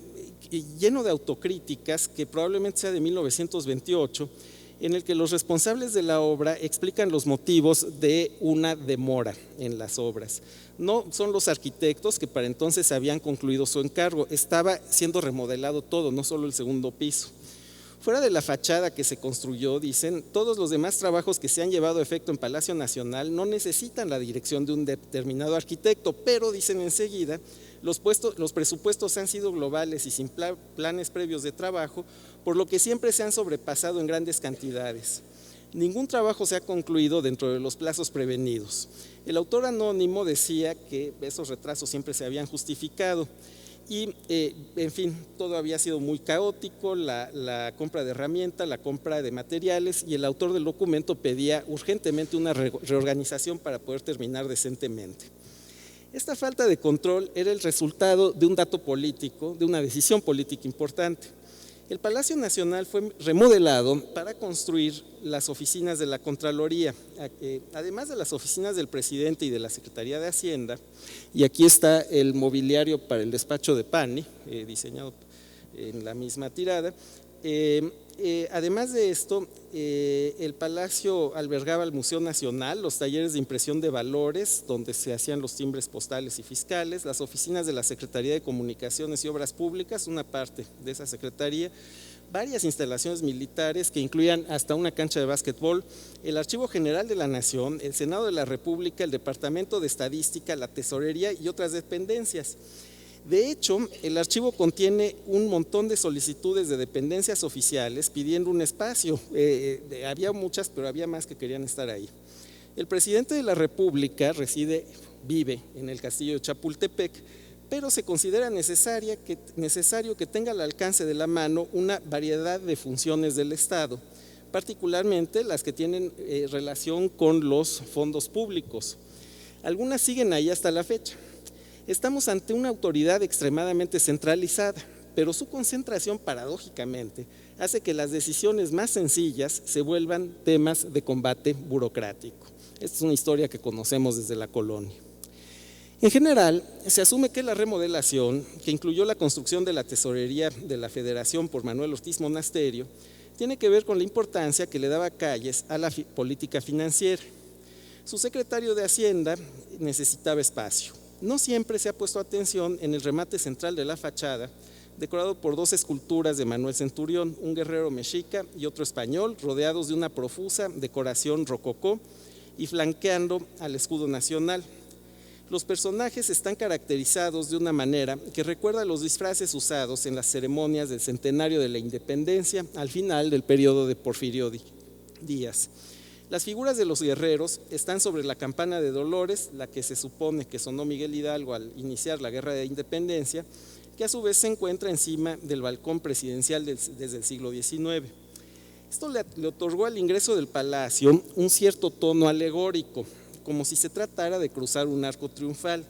lleno de autocríticas, que probablemente sea de 1928, en el que los responsables de la obra explican los motivos de una demora en las obras. No son los arquitectos, que para entonces habían concluido su encargo, estaba siendo remodelado todo, no solo el segundo piso. Fuera de la fachada que se construyó, dicen, todos los demás trabajos que se han llevado a efecto en Palacio Nacional no necesitan la dirección de un determinado arquitecto, pero dicen enseguida, los presupuestos han sido globales y sin planes previos de trabajo, por lo que siempre se han sobrepasado en grandes cantidades. Ningún trabajo se ha concluido dentro de los plazos prevenidos. El autor anónimo decía que esos retrasos siempre se habían justificado y, en fin, todo había sido muy caótico, la compra de herramientas, la compra de materiales, y el autor del documento pedía urgentemente una reorganización para poder terminar decentemente. Esta falta de control era el resultado de un dato político, de una decisión política importante. El Palacio Nacional fue remodelado para construir las oficinas de la Contraloría, además de las oficinas del presidente y de la Secretaría de Hacienda, y aquí está el mobiliario para el despacho de Pani, diseñado en la misma tirada. Además de esto, el Palacio albergaba el Museo Nacional, los talleres de impresión de valores, donde se hacían los timbres postales y fiscales, las oficinas de la Secretaría de Comunicaciones y Obras Públicas, una parte de esa secretaría, varias instalaciones militares que incluían hasta una cancha de básquetbol, el Archivo General de la Nación, el Senado de la República, el Departamento de Estadística, la Tesorería y otras dependencias. De hecho, el archivo contiene un montón de solicitudes de dependencias oficiales pidiendo un espacio. Había muchas, pero había más que querían estar ahí. El presidente de la República vive en el castillo de Chapultepec, pero se considera necesario que tenga al alcance de la mano una variedad de funciones del Estado, particularmente las que tienen relación con los fondos públicos. Algunas siguen ahí hasta la fecha. Estamos ante una autoridad extremadamente centralizada, pero su concentración paradójicamente hace que las decisiones más sencillas se vuelvan temas de combate burocrático. Esta es una historia que conocemos desde la colonia. En general, se asume que la remodelación, que incluyó la construcción de la tesorería de la Federación por Manuel Ortiz Monasterio, tiene que ver con la importancia que le daba Calles a la política financiera. Su secretario de Hacienda necesitaba espacio. No siempre se ha puesto atención en el remate central de la fachada, decorado por dos esculturas de Manuel Centurión, un guerrero mexica y otro español, rodeados de una profusa decoración rococó y flanqueando al escudo nacional. Los personajes están caracterizados de una manera que recuerda a los disfraces usados en las ceremonias del centenario de la independencia al final del periodo de Porfirio Díaz. Las figuras de los guerreros están sobre la campana de Dolores, la que se supone que sonó Miguel Hidalgo al iniciar la Guerra de Independencia, que a su vez se encuentra encima del balcón presidencial desde el siglo XIX. Esto le otorgó al ingreso del palacio un cierto tono alegórico, como si se tratara de cruzar un arco triunfal,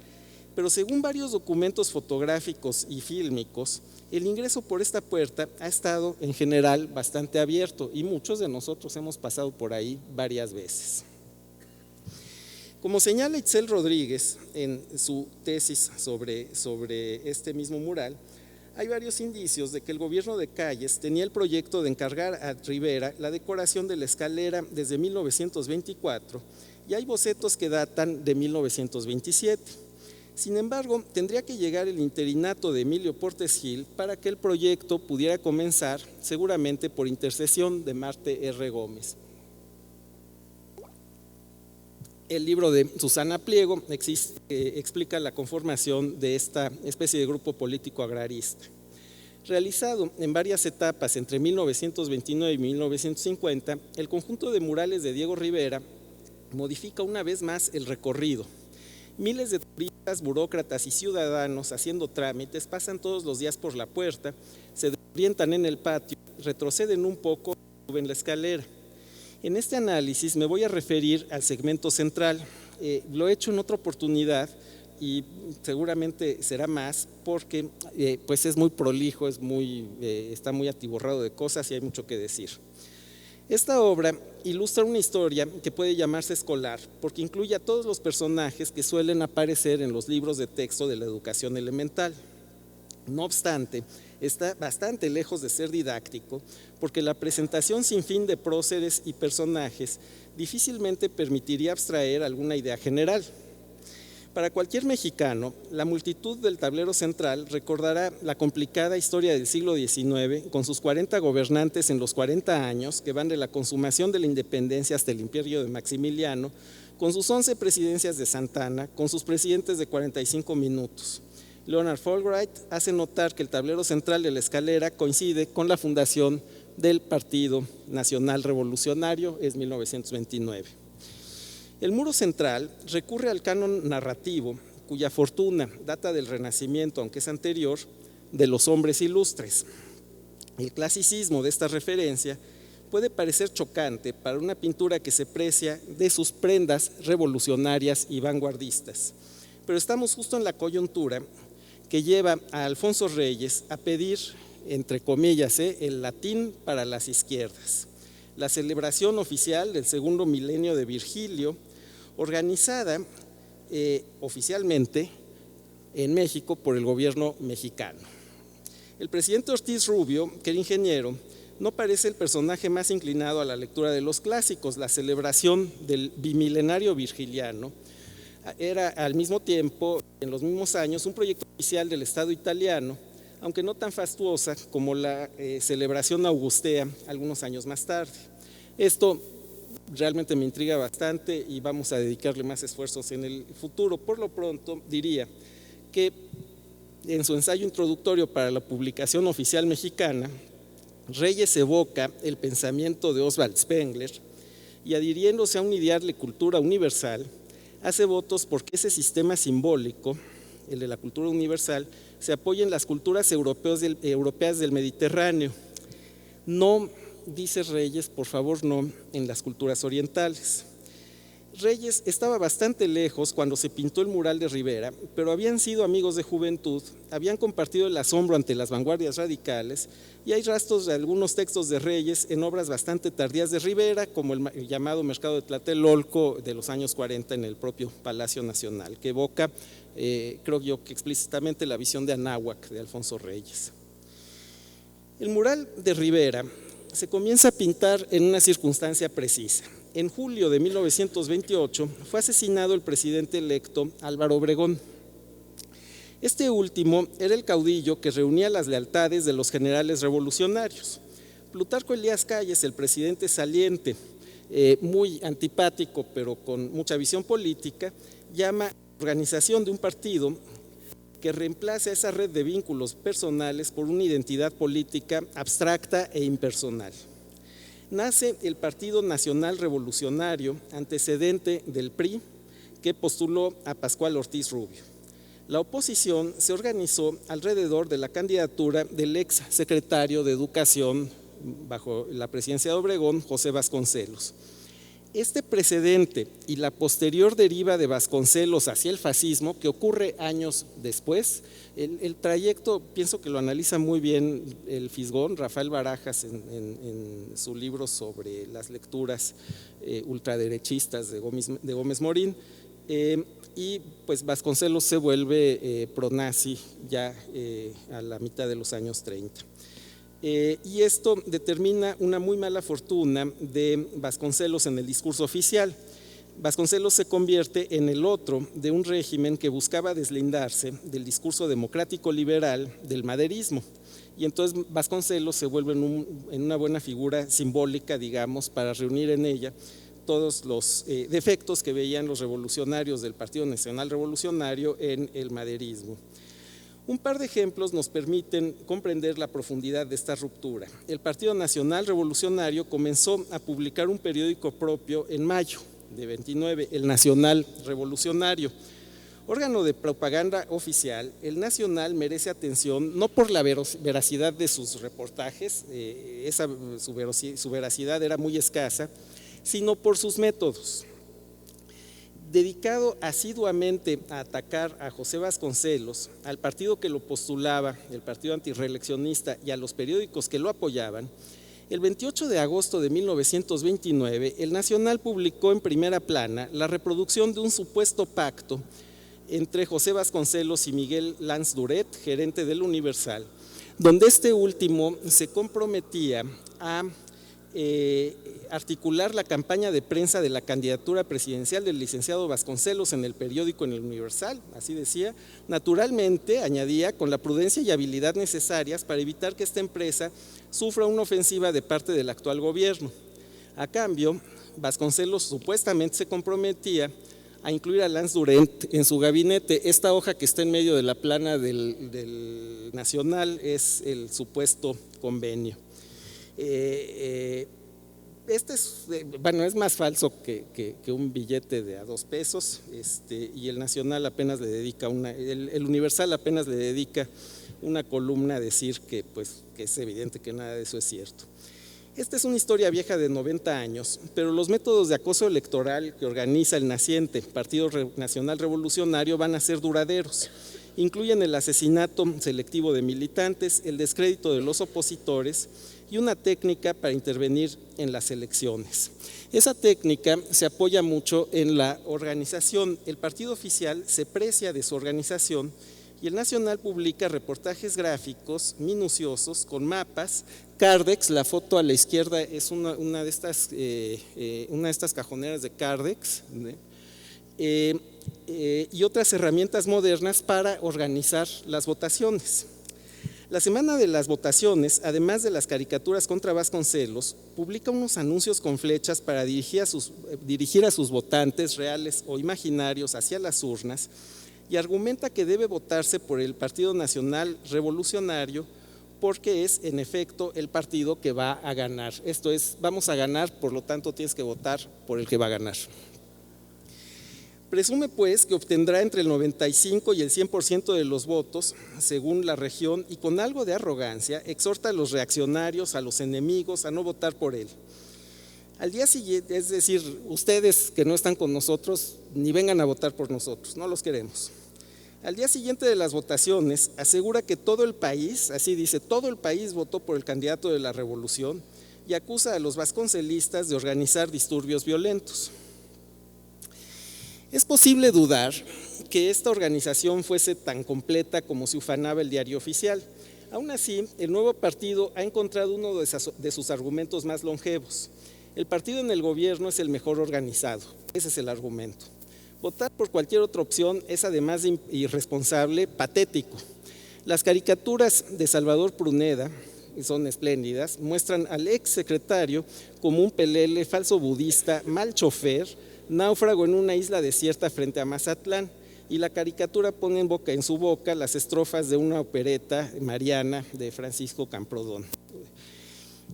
pero según varios documentos fotográficos y fílmicos, el ingreso por esta puerta ha estado en general bastante abierto y muchos de nosotros hemos pasado por ahí varias veces. Como señala Itzel Rodríguez en su tesis sobre este mismo mural, hay varios indicios de que el gobierno de Calles tenía el proyecto de encargar a Rivera la decoración de la escalera desde 1924 y hay bocetos que datan de 1927. Sin embargo, tendría que llegar el interinato de Emilio Portes Gil para que el proyecto pudiera comenzar, seguramente por intercesión de Marte R. Gómez. El libro de Susana Pliego explica la conformación de esta especie de grupo político agrarista. Realizado en varias etapas entre 1929 y 1950, el conjunto de murales de Diego Rivera modifica una vez más el recorrido. Miles de turistas, burócratas y ciudadanos haciendo trámites pasan todos los días por la puerta, se desorientan en el patio, retroceden un poco y suben la escalera. En este análisis me voy a referir al segmento central. Lo he hecho en otra oportunidad y seguramente será más porque pues es muy prolijo, está muy atiborrado de cosas y hay mucho que decir. Esta obra ilustra una historia que puede llamarse escolar porque incluye a todos los personajes que suelen aparecer en los libros de texto de la educación elemental. No obstante, está bastante lejos de ser didáctico porque la presentación sin fin de próceres y personajes difícilmente permitiría abstraer alguna idea general. Para cualquier mexicano, la multitud del tablero central recordará la complicada historia del siglo XIX con sus 40 gobernantes en los 40 años que van de la consumación de la independencia hasta el imperio de Maximiliano, con sus 11 presidencias de Santana, con sus presidentes de 45 minutos. Leonard Fulbright hace notar que el tablero central de la escalera coincide con la fundación del Partido Nacional Revolucionario, es 1929. El muro central recurre al canon narrativo, cuya fortuna data del Renacimiento, aunque es anterior, de los hombres ilustres. El clasicismo de esta referencia puede parecer chocante para una pintura que se precia de sus prendas revolucionarias y vanguardistas, pero estamos justo en la coyuntura que lleva a Alfonso Reyes a pedir, entre comillas, el latín para las izquierdas, la celebración oficial del segundo milenio de Virgilio, organizada oficialmente en México por el gobierno mexicano. El presidente Ortiz Rubio, que era ingeniero, no parece el personaje más inclinado a la lectura de los clásicos. La celebración del bimilenario virgiliano era al mismo tiempo, en los mismos años, un proyecto oficial del Estado italiano, aunque no tan fastuosa como la celebración augustea algunos años más tarde. Esto realmente me intriga bastante y vamos a dedicarle más esfuerzos en el futuro. Por lo pronto diría que en su ensayo introductorio para la publicación oficial mexicana, Reyes evoca el pensamiento de Oswald Spengler y, adhiriéndose a un ideal de cultura universal, hace votos porque ese sistema simbólico, el de la cultura universal, se apoya en las culturas europeas del Mediterráneo. No, dice Reyes, por favor, no en las culturas orientales. Reyes estaba bastante lejos cuando se pintó el mural de Rivera, pero habían sido amigos de juventud, habían compartido el asombro ante las vanguardias radicales y hay rastros de algunos textos de Reyes en obras bastante tardías de Rivera, como el llamado Mercado de Tlatelolco de los años 40 en el propio Palacio Nacional, que evoca, creo yo que explícitamente, la visión de Anáhuac de Alfonso Reyes. El mural de Rivera se comienza a pintar en una circunstancia precisa. En julio de 1928 fue asesinado el presidente electo Álvaro Obregón. Este último era el caudillo que reunía las lealtades de los generales revolucionarios. Plutarco Elías Calles, el presidente saliente, muy antipático pero con mucha visión política, llama organización de un partido que reemplace a esa red de vínculos personales por una identidad política abstracta e impersonal. Nace el Partido Nacional Revolucionario, antecedente del PRI, que postuló a Pascual Ortiz Rubio. La oposición se organizó alrededor de la candidatura del ex secretario de Educación bajo la presidencia de Obregón, José Vasconcelos. Este precedente y la posterior deriva de Vasconcelos hacia el fascismo, que ocurre años después, el trayecto pienso que lo analiza muy bien el fisgón Rafael Barajas en su libro sobre las lecturas ultraderechistas de Gómez Morín, y pues Vasconcelos se vuelve pronazi ya a la mitad de los años 30. Y esto determina una muy mala fortuna de Vasconcelos en el discurso oficial. Vasconcelos se convierte en el otro de un régimen que buscaba deslindarse del discurso democrático liberal del maderismo, y entonces Vasconcelos se vuelve en una buena figura simbólica, digamos, para reunir en ella todos los defectos que veían los revolucionarios del Partido Nacional Revolucionario en el maderismo. Un par de ejemplos nos permiten comprender la profundidad de esta ruptura. El Partido Nacional Revolucionario comenzó a publicar un periódico propio en mayo de 29, el Nacional Revolucionario. Órgano de propaganda oficial, el Nacional merece atención no por la veracidad de sus reportajes, su veracidad era muy escasa, sino por sus métodos. Dedicado asiduamente a atacar a José Vasconcelos, al partido que lo postulaba, el partido antirreeleccionista, y a los periódicos que lo apoyaban, el 28 de agosto de 1929, el Nacional publicó en primera plana la reproducción de un supuesto pacto entre José Vasconcelos y Miguel Lanz Duret, gerente del Universal, donde este último se comprometía a articular la campaña de prensa de la candidatura presidencial del licenciado Vasconcelos en el periódico, en el Universal, así decía, naturalmente, añadía, con la prudencia y habilidad necesarias para evitar que esta empresa sufra una ofensiva de parte del actual gobierno. A cambio, Vasconcelos supuestamente se comprometía a incluir a Lanz Duret en su gabinete. Esta hoja que está en medio de la plana del Nacional es el supuesto convenio. Este es más falso que un billete de a 2 pesos, y el Nacional apenas le dedica el Universal apenas le dedica una columna a decir que es evidente que nada de eso es cierto. Esta es una historia vieja de 90 años, pero los métodos de acoso electoral que organiza el naciente Partido Nacional Revolucionario van a ser duraderos. Incluyen el asesinato selectivo de militantes, el descrédito de los opositores y una técnica para intervenir en las elecciones. Esa técnica se apoya mucho en la organización. El partido oficial se precia de su organización Y el Nacional publica reportajes gráficos minuciosos con mapas. Cardex, la foto a la izquierda es una de estas cajoneras de Cardex, y otras herramientas modernas para organizar las votaciones. La semana de las votaciones, además de las caricaturas contra Vasconcelos, publica unos anuncios con flechas para dirigir a sus votantes, reales o imaginarios, hacia las urnas, y argumenta que debe votarse por el Partido Nacional Revolucionario porque es, en efecto, el partido que va a ganar. Esto es, vamos a ganar, por lo tanto tienes que votar por el que va a ganar. Presume, pues, que obtendrá entre el 95 y el 100% de los votos, según la región, y con algo de arrogancia exhorta a los reaccionarios, a los enemigos, a no votar por él. Al día siguiente, es decir, ustedes que no están con nosotros, ni vengan a votar por nosotros, no los queremos. Al día siguiente de las votaciones, asegura que todo el país, así dice, todo el país votó por el candidato de la revolución y acusa a los vasconcelistas de organizar disturbios violentos. Es posible dudar que esta organización fuese tan completa como se ufanaba el Diario Oficial. Aún así, el nuevo partido ha encontrado uno de sus argumentos más longevos. El partido en el gobierno es el mejor organizado, ese es el argumento. Votar por cualquier otra opción es, además de irresponsable, patético. Las caricaturas de Salvador Pruneda, que son espléndidas, muestran al ex secretario como un pelele, falso budista, mal chofer, náufrago en una isla desierta frente a Mazatlán, y la caricatura pone en su boca las estrofas de una opereta mariana de Francisco Camprodón.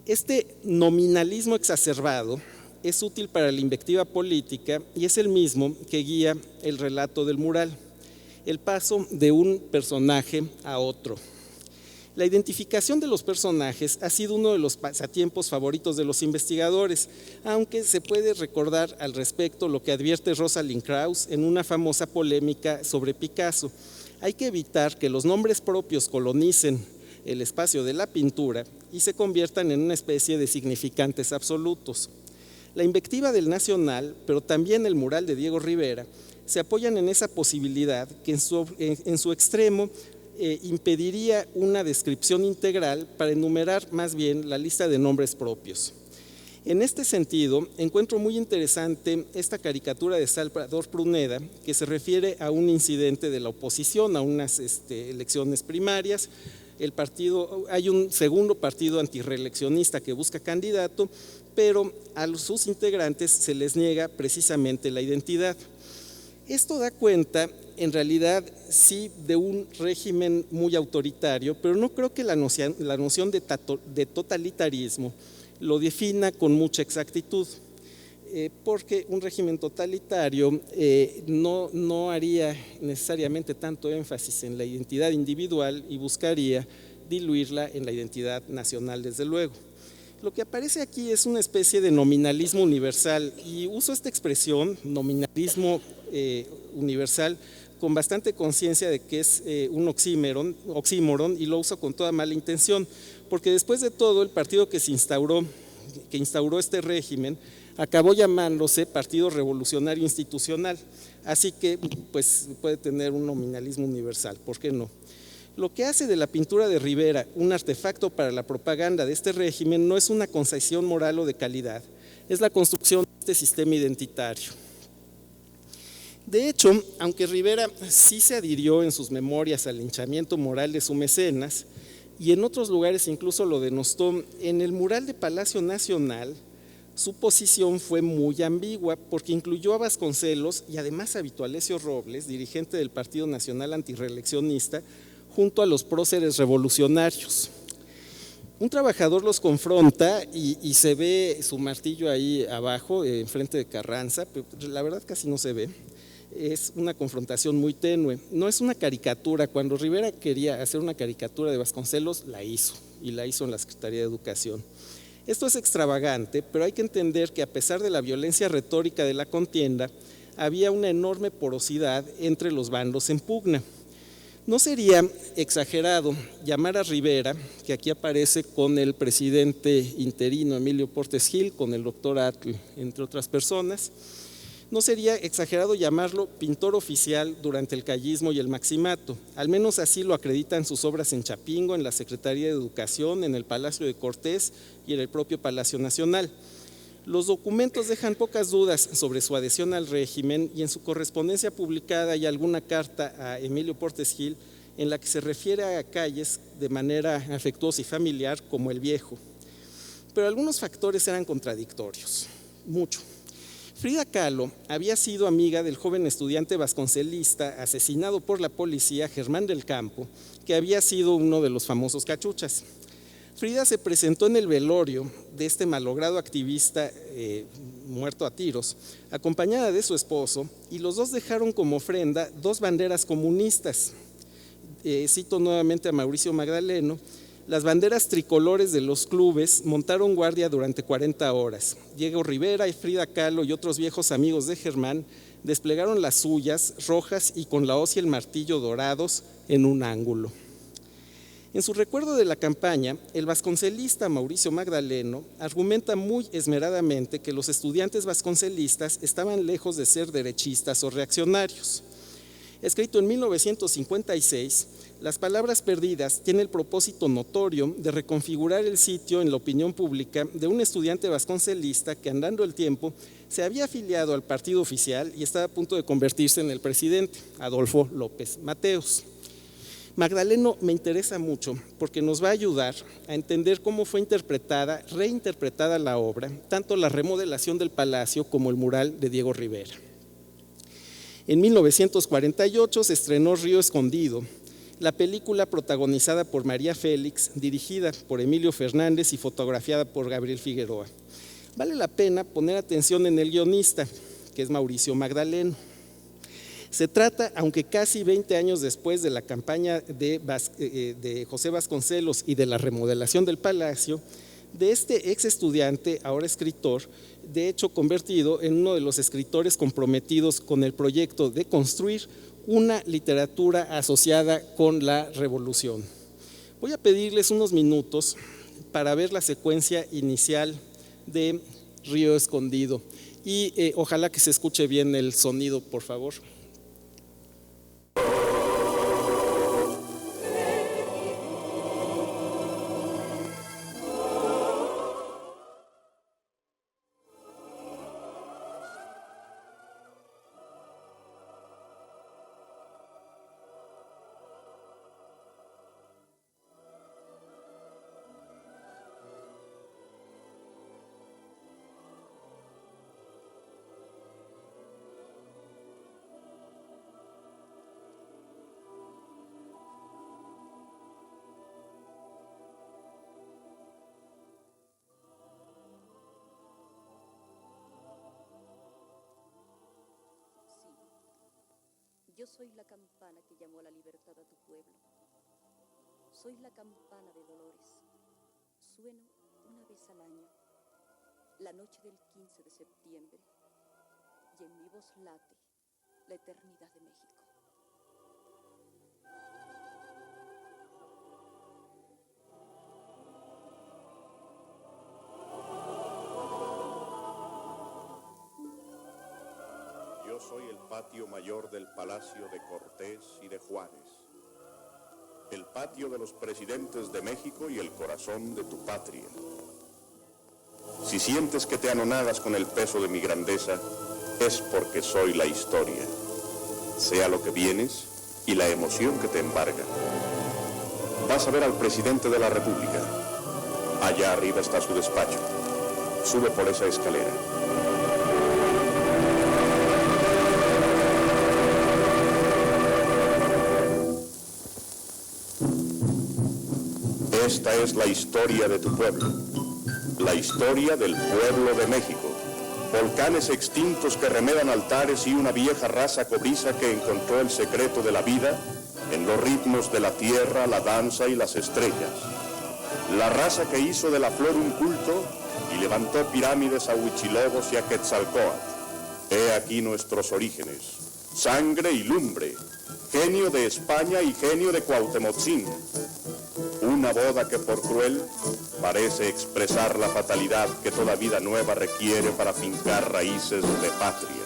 Este nominalismo exacerbado es útil para la invectiva política y es el mismo que guía el relato del mural, el paso de un personaje a otro. La identificación de los personajes ha sido uno de los pasatiempos favoritos de los investigadores, aunque se puede recordar al respecto lo que advierte Rosalind Krauss en una famosa polémica sobre Picasso. Hay que evitar que los nombres propios colonicen el espacio de la pintura y se conviertan en una especie de significantes absolutos. La invectiva del Nacional, pero también el mural de Diego Rivera, se apoyan en esa posibilidad que en su extremo impediría una descripción integral para enumerar más bien la lista de nombres propios. En este sentido, encuentro muy interesante esta caricatura de Salvador Pruneda, que se refiere a un incidente de la oposición, a unas elecciones primarias. Hay un segundo partido antirreeleccionista que busca candidato, pero a sus integrantes se les niega precisamente la identidad. Esto da cuenta, en realidad, sí, de un régimen muy autoritario, pero no creo que la noción de totalitarismo lo defina con mucha exactitud, porque un régimen totalitario no haría necesariamente tanto énfasis en la identidad individual y buscaría diluirla en la identidad nacional, desde luego. Lo que aparece aquí es una especie de nominalismo universal, y uso esta expresión, nominalismo universal, con bastante conciencia de que es un oxímoron, y lo uso con toda mala intención, porque después de todo el partido que instauró este régimen acabó llamándose Partido Revolucionario Institucional, así que pues puede tener un nominalismo universal, ¿por qué no? Lo que hace de la pintura de Rivera un artefacto para la propaganda de este régimen no es una concesión moral o de calidad, es la construcción de este sistema identitario. De hecho, aunque Rivera sí se adhirió en sus memorias al linchamiento moral de su mecenas, y en otros lugares incluso lo denostó, en el mural de Palacio Nacional su posición fue muy ambigua, porque incluyó a Vasconcelos y además a Vito Alessio Robles, dirigente del Partido Nacional Antirreeleccionista, junto a los próceres revolucionarios. Un trabajador los confronta y se ve su martillo ahí abajo, enfrente de Carranza, pero la verdad casi no se ve. Es una confrontación muy tenue, no es una caricatura. Cuando Rivera quería hacer una caricatura de Vasconcelos, la hizo, y la hizo en la Secretaría de Educación. Esto es extravagante, pero hay que entender que a pesar de la violencia retórica de la contienda, había una enorme porosidad entre los bandos en pugna. No sería exagerado llamar a Rivera, que aquí aparece con el presidente interino Emilio Portes Gil, con el doctor Atl, entre otras personas, No sería exagerado llamarlo pintor oficial durante el callismo y el maximato, al menos así lo acreditan sus obras en Chapingo, en la Secretaría de Educación, en el Palacio de Cortés y en el propio Palacio Nacional. Los documentos dejan pocas dudas sobre su adhesión al régimen y en su correspondencia publicada hay alguna carta a Emilio Portes Gil en la que se refiere a Calles de manera afectuosa y familiar como el viejo. Pero algunos factores eran contradictorios, mucho. Frida Kahlo había sido amiga del joven estudiante vasconcelista asesinado por la policía, Germán del Campo, que había sido uno de los famosos cachuchas. Frida se presentó en el velorio de este malogrado activista muerto a tiros, acompañada de su esposo, y los dos dejaron como ofrenda 2 banderas comunistas. Cito nuevamente a Mauricio Magdaleno: las banderas tricolores de los clubes montaron guardia durante 40 horas. Diego Rivera y Frida Kahlo y otros viejos amigos de Germán desplegaron las suyas, rojas y con la hoz y el martillo dorados, en un ángulo. En su recuerdo de la campaña, el vasconcelista Mauricio Magdaleno argumenta muy esmeradamente que los estudiantes vasconcelistas estaban lejos de ser derechistas o reaccionarios. Escrito en 1956, Las palabras perdidas tiene el propósito notorio de reconfigurar el sitio en la opinión pública de un estudiante vasconcelista que, andando el tiempo, se había afiliado al partido oficial y estaba a punto de convertirse en el presidente, Adolfo López Mateos. Magdaleno me interesa mucho porque nos va a ayudar a entender cómo fue reinterpretada la obra, tanto la remodelación del palacio como el mural de Diego Rivera. En 1948 se estrenó Río Escondido, la película protagonizada por María Félix, dirigida por Emilio Fernández y fotografiada por Gabriel Figueroa. Vale la pena poner atención en el guionista, que es Mauricio Magdaleno. Se trata, aunque casi 20 años después de la campaña de José Vasconcelos y de la remodelación del palacio, de este ex estudiante, ahora escritor, de hecho convertido en uno de los escritores comprometidos con el proyecto de construir una literatura asociada con la revolución. Voy a pedirles unos minutos para ver la secuencia inicial de Río Escondido y ojalá que se escuche bien el sonido, por favor. Yo soy la campana que llamó a la libertad a tu pueblo. Soy la campana de Dolores. Sueno una vez al año, la noche del 15 de septiembre, y en mi voz late la eternidad de México. Yo soy el patio mayor del Palacio de Cortés y de Juárez, el patio de los presidentes de México y el corazón de tu patria. Si sientes que te anonadas con el peso de mi grandeza, es porque soy la historia, sea lo que vienes y la emoción que te embarga. Vas a ver al presidente de la República. Allá arriba está su despacho. Sube por esa escalera. Esta es la historia de tu pueblo, la historia del pueblo de México. Volcanes extintos que remedan altares y una vieja raza cobriza que encontró el secreto de la vida en los ritmos de la tierra, la danza y las estrellas. La raza que hizo de la flor un culto y levantó pirámides a Huichilobos y a Quetzalcóatl. He aquí nuestros orígenes, sangre y lumbre, genio de España y genio de Cuauhtemotzin. Una boda que por cruel parece expresar la fatalidad que toda vida nueva requiere para fincar raíces de patria.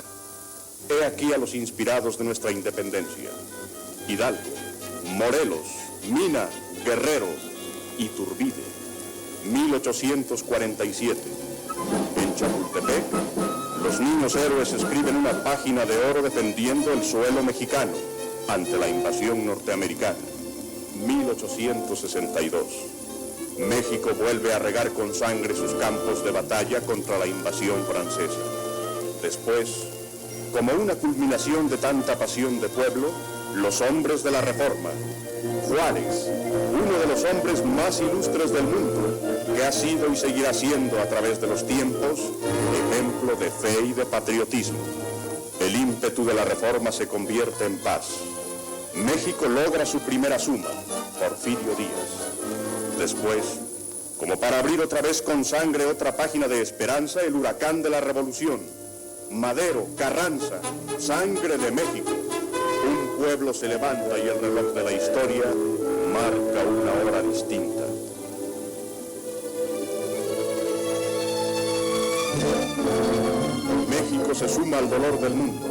He aquí a los inspirados de nuestra independencia: Hidalgo, Morelos, Mina, Guerrero, Iturbide. 1847. En Chapultepec, los niños héroes escriben una página de oro defendiendo el suelo mexicano ante la invasión norteamericana. 1862. México vuelve a regar con sangre sus campos de batalla contra la invasión francesa. Después, como una culminación de tanta pasión de pueblo, los hombres de la Reforma. Juárez, uno de los hombres más ilustres del mundo, que ha sido y seguirá siendo a través de los tiempos ejemplo de fe y de patriotismo. El ímpetu de la Reforma se convierte en paz. México logra su primera suma, Porfirio Díaz. Después, como para abrir otra vez con sangre otra página de esperanza, el huracán de la Revolución. Madero, Carranza, sangre de México. Un pueblo se levanta y el reloj de la historia marca una hora distinta. México se suma al dolor del mundo.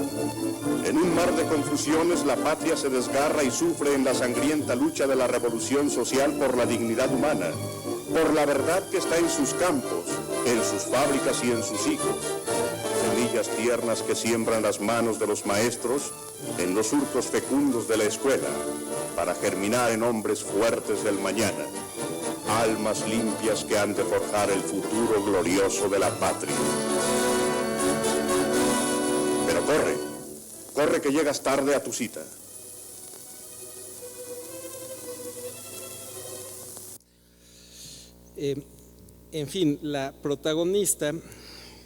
En un mar de confusiones, la patria se desgarra y sufre en la sangrienta lucha de la revolución social por la dignidad humana, por la verdad que está en sus campos, en sus fábricas y en sus hijos. Semillas tiernas que siembran las manos de los maestros en los surcos fecundos de la escuela, para germinar en hombres fuertes del mañana, almas limpias que han de forjar el futuro glorioso de la patria. Pero corre que llegas tarde a tu cita. En fin, la protagonista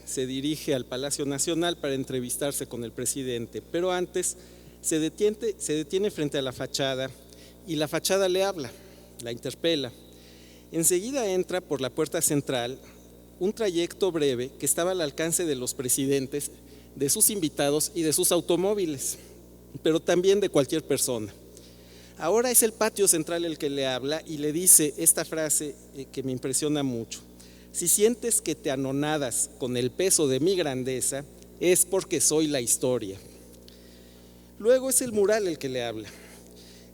se dirige al Palacio Nacional para entrevistarse con el presidente, pero antes se detiene frente a la fachada y la fachada le habla, la interpela. Enseguida entra por la puerta central, un trayecto breve que estaba al alcance de los presidentes, de sus invitados y de sus automóviles, pero también de cualquier persona. Ahora es el patio central el que le habla y le dice esta frase que me impresiona mucho: si sientes que te anonadas con el peso de mi grandeza, es porque soy la historia. Luego es el mural el que le habla.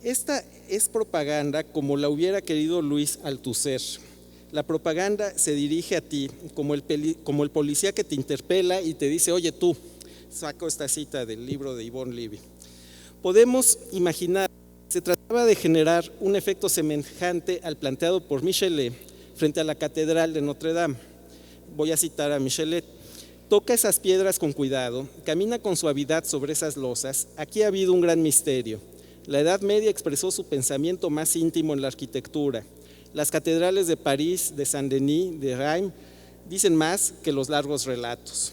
Esta es propaganda como la hubiera querido Luis Althusser. La propaganda se dirige a ti como el policía que te interpela y te dice: oye tú, saco esta cita del libro de Yvonne Levy. Podemos imaginar, se trataba de generar un efecto semejante al planteado por Michelet frente a la Catedral de Notre Dame. Voy a citar a Michelet: toca esas piedras con cuidado, camina con suavidad sobre esas losas. Aquí ha habido un gran misterio. La Edad Media expresó su pensamiento más íntimo en la arquitectura. Las catedrales de París, de Saint-Denis, de Reims dicen más que los largos relatos.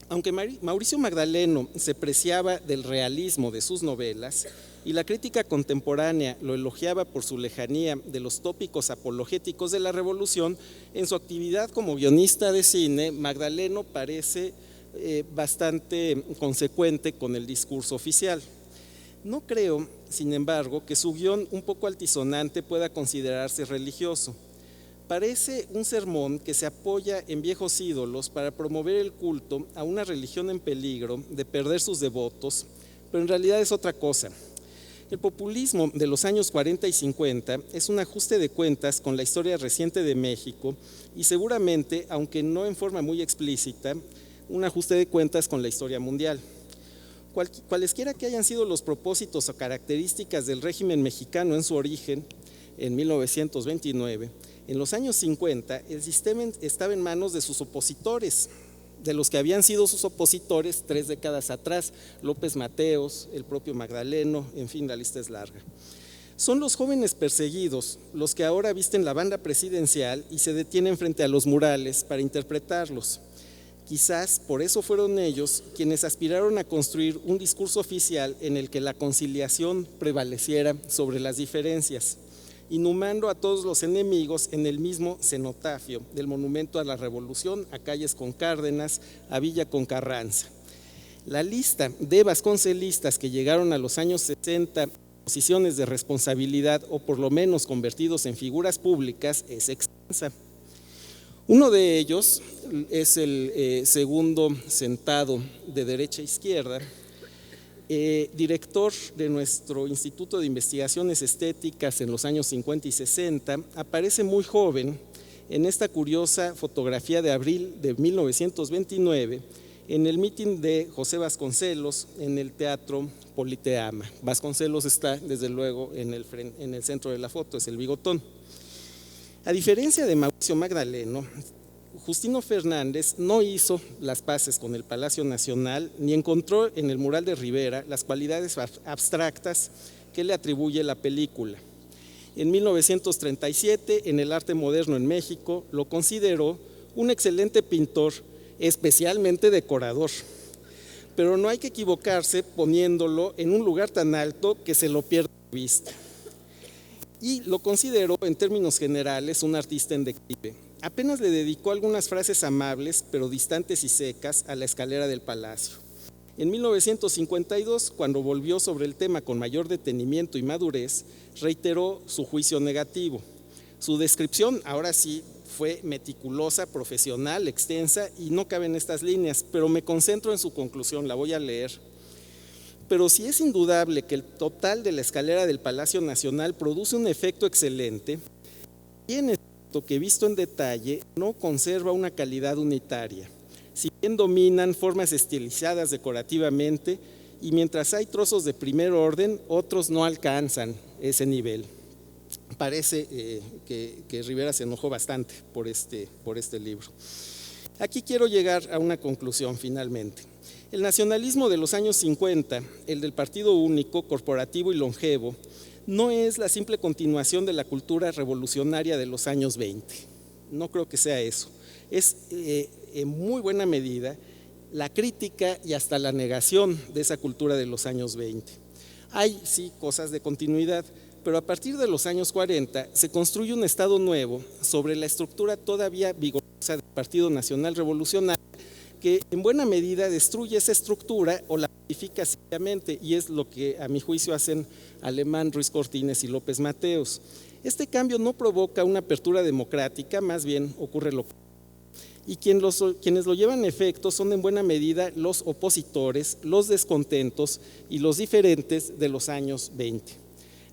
Aunque Mauricio Magdaleno se preciaba del realismo de sus novelas y la crítica contemporánea lo elogiaba por su lejanía de los tópicos apologéticos de la revolución, en su actividad como guionista de cine, Magdaleno parece bastante consecuente con el discurso oficial. No creo, sin embargo, que su guión un poco altisonante pueda considerarse religioso. Parece un sermón que se apoya en viejos ídolos para promover el culto a una religión en peligro de perder sus devotos, pero en realidad es otra cosa. El populismo de los años 40 y 50 es un ajuste de cuentas con la historia reciente de México y seguramente, aunque no en forma muy explícita, un ajuste de cuentas con la historia mundial. Cualesquiera que hayan sido los propósitos o características del régimen mexicano en su origen, en 1929, en los años 50 el sistema estaba en manos de sus opositores, de los que habían sido sus opositores 3 décadas atrás: López Mateos, el propio Magdaleno, en fin, la lista es larga. Son los jóvenes perseguidos los que ahora visten la banda presidencial y se detienen frente a los murales para interpretarlos. Quizás por eso fueron ellos quienes aspiraron a construir un discurso oficial en el que la conciliación prevaleciera sobre las diferencias, inhumando a todos los enemigos en el mismo cenotafio del monumento a la Revolución, a Calles con Cárdenas, a Villa con Carranza. La lista de vasconcelistas que llegaron a los años 60 en posiciones de responsabilidad o por lo menos convertidos en figuras públicas es extensa. Uno de ellos es el segundo sentado de derecha a izquierda, director de nuestro Instituto de Investigaciones Estéticas en los años 50 y 60, aparece muy joven en esta curiosa fotografía de abril de 1929 en el mitin de José Vasconcelos en el Teatro Politeama. Vasconcelos está desde luego en el centro de la foto, es el bigotón. A diferencia de Mauricio Magdaleno, Justino Fernández no hizo las paces con el Palacio Nacional ni encontró en el mural de Rivera las cualidades abstractas que le atribuye la película. En 1937, en el arte moderno en México, lo consideró un excelente pintor, especialmente decorador. Pero no hay que equivocarse poniéndolo en un lugar tan alto que se lo pierde de vista. Y lo consideró, en términos generales, un artista en declive. Apenas le dedicó algunas frases amables, pero distantes y secas, a la escalera del palacio. En 1952, cuando volvió sobre el tema con mayor detenimiento y madurez, reiteró su juicio negativo. Su descripción, ahora sí, fue meticulosa, profesional, extensa, y no cabe en estas líneas, pero me concentro en su conclusión, la voy a leer. Pero sí es indudable que el total de la escalera del Palacio Nacional produce un efecto excelente, bien que visto en detalle no conserva una calidad unitaria, si bien dominan formas estilizadas decorativamente y mientras hay trozos de primer orden, otros no alcanzan ese nivel. Parece que Rivera se enojó bastante por este libro. Aquí quiero llegar a una conclusión finalmente. El nacionalismo de los años 50, el del partido único, corporativo y longevo, no es la simple continuación de la cultura revolucionaria de los años 20. No creo que sea eso. Es en muy buena medida la crítica y hasta la negación de esa cultura de los años 20. Hay sí cosas de continuidad, pero a partir de los años 40 se construye un Estado nuevo sobre la estructura todavía vigorosa del Partido Nacional Revolucionario, que en buena medida destruye esa estructura o la modifica seriamente, y es lo que a mi juicio hacen Alemán, Ruiz Cortines y López Mateos. Este cambio no provoca una apertura democrática, más bien ocurre lo contrario. Y quienes lo llevan a efecto son en buena medida los opositores, los descontentos y los diferentes de los años 20.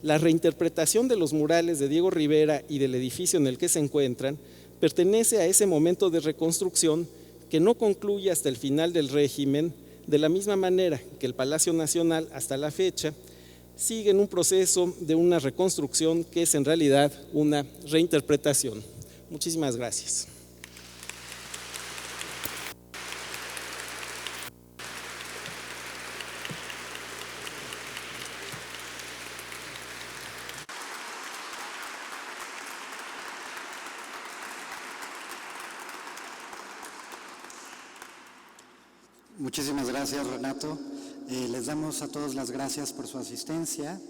La reinterpretación de los murales de Diego Rivera y del edificio en el que se encuentran pertenece a ese momento de reconstrucción que no concluye hasta el final del régimen, de la misma manera que el Palacio Nacional hasta la fecha sigue en un proceso de una reconstrucción que es en realidad una reinterpretación. Muchísimas gracias. Muchísimas gracias, Renato. Les damos a todos las gracias por su asistencia.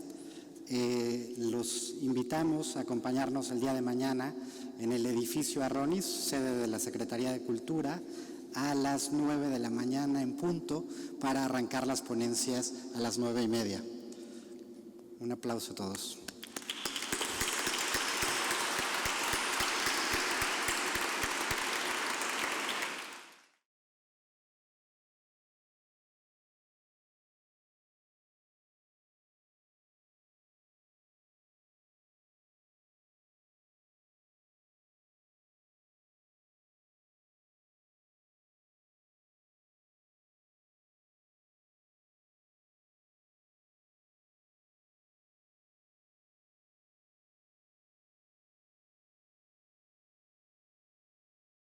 Los invitamos a acompañarnos el día de mañana en el edificio Arronis, sede de la Secretaría de Cultura, a las 9 de la mañana en punto, para arrancar las ponencias a las 9:30. Un aplauso a todos.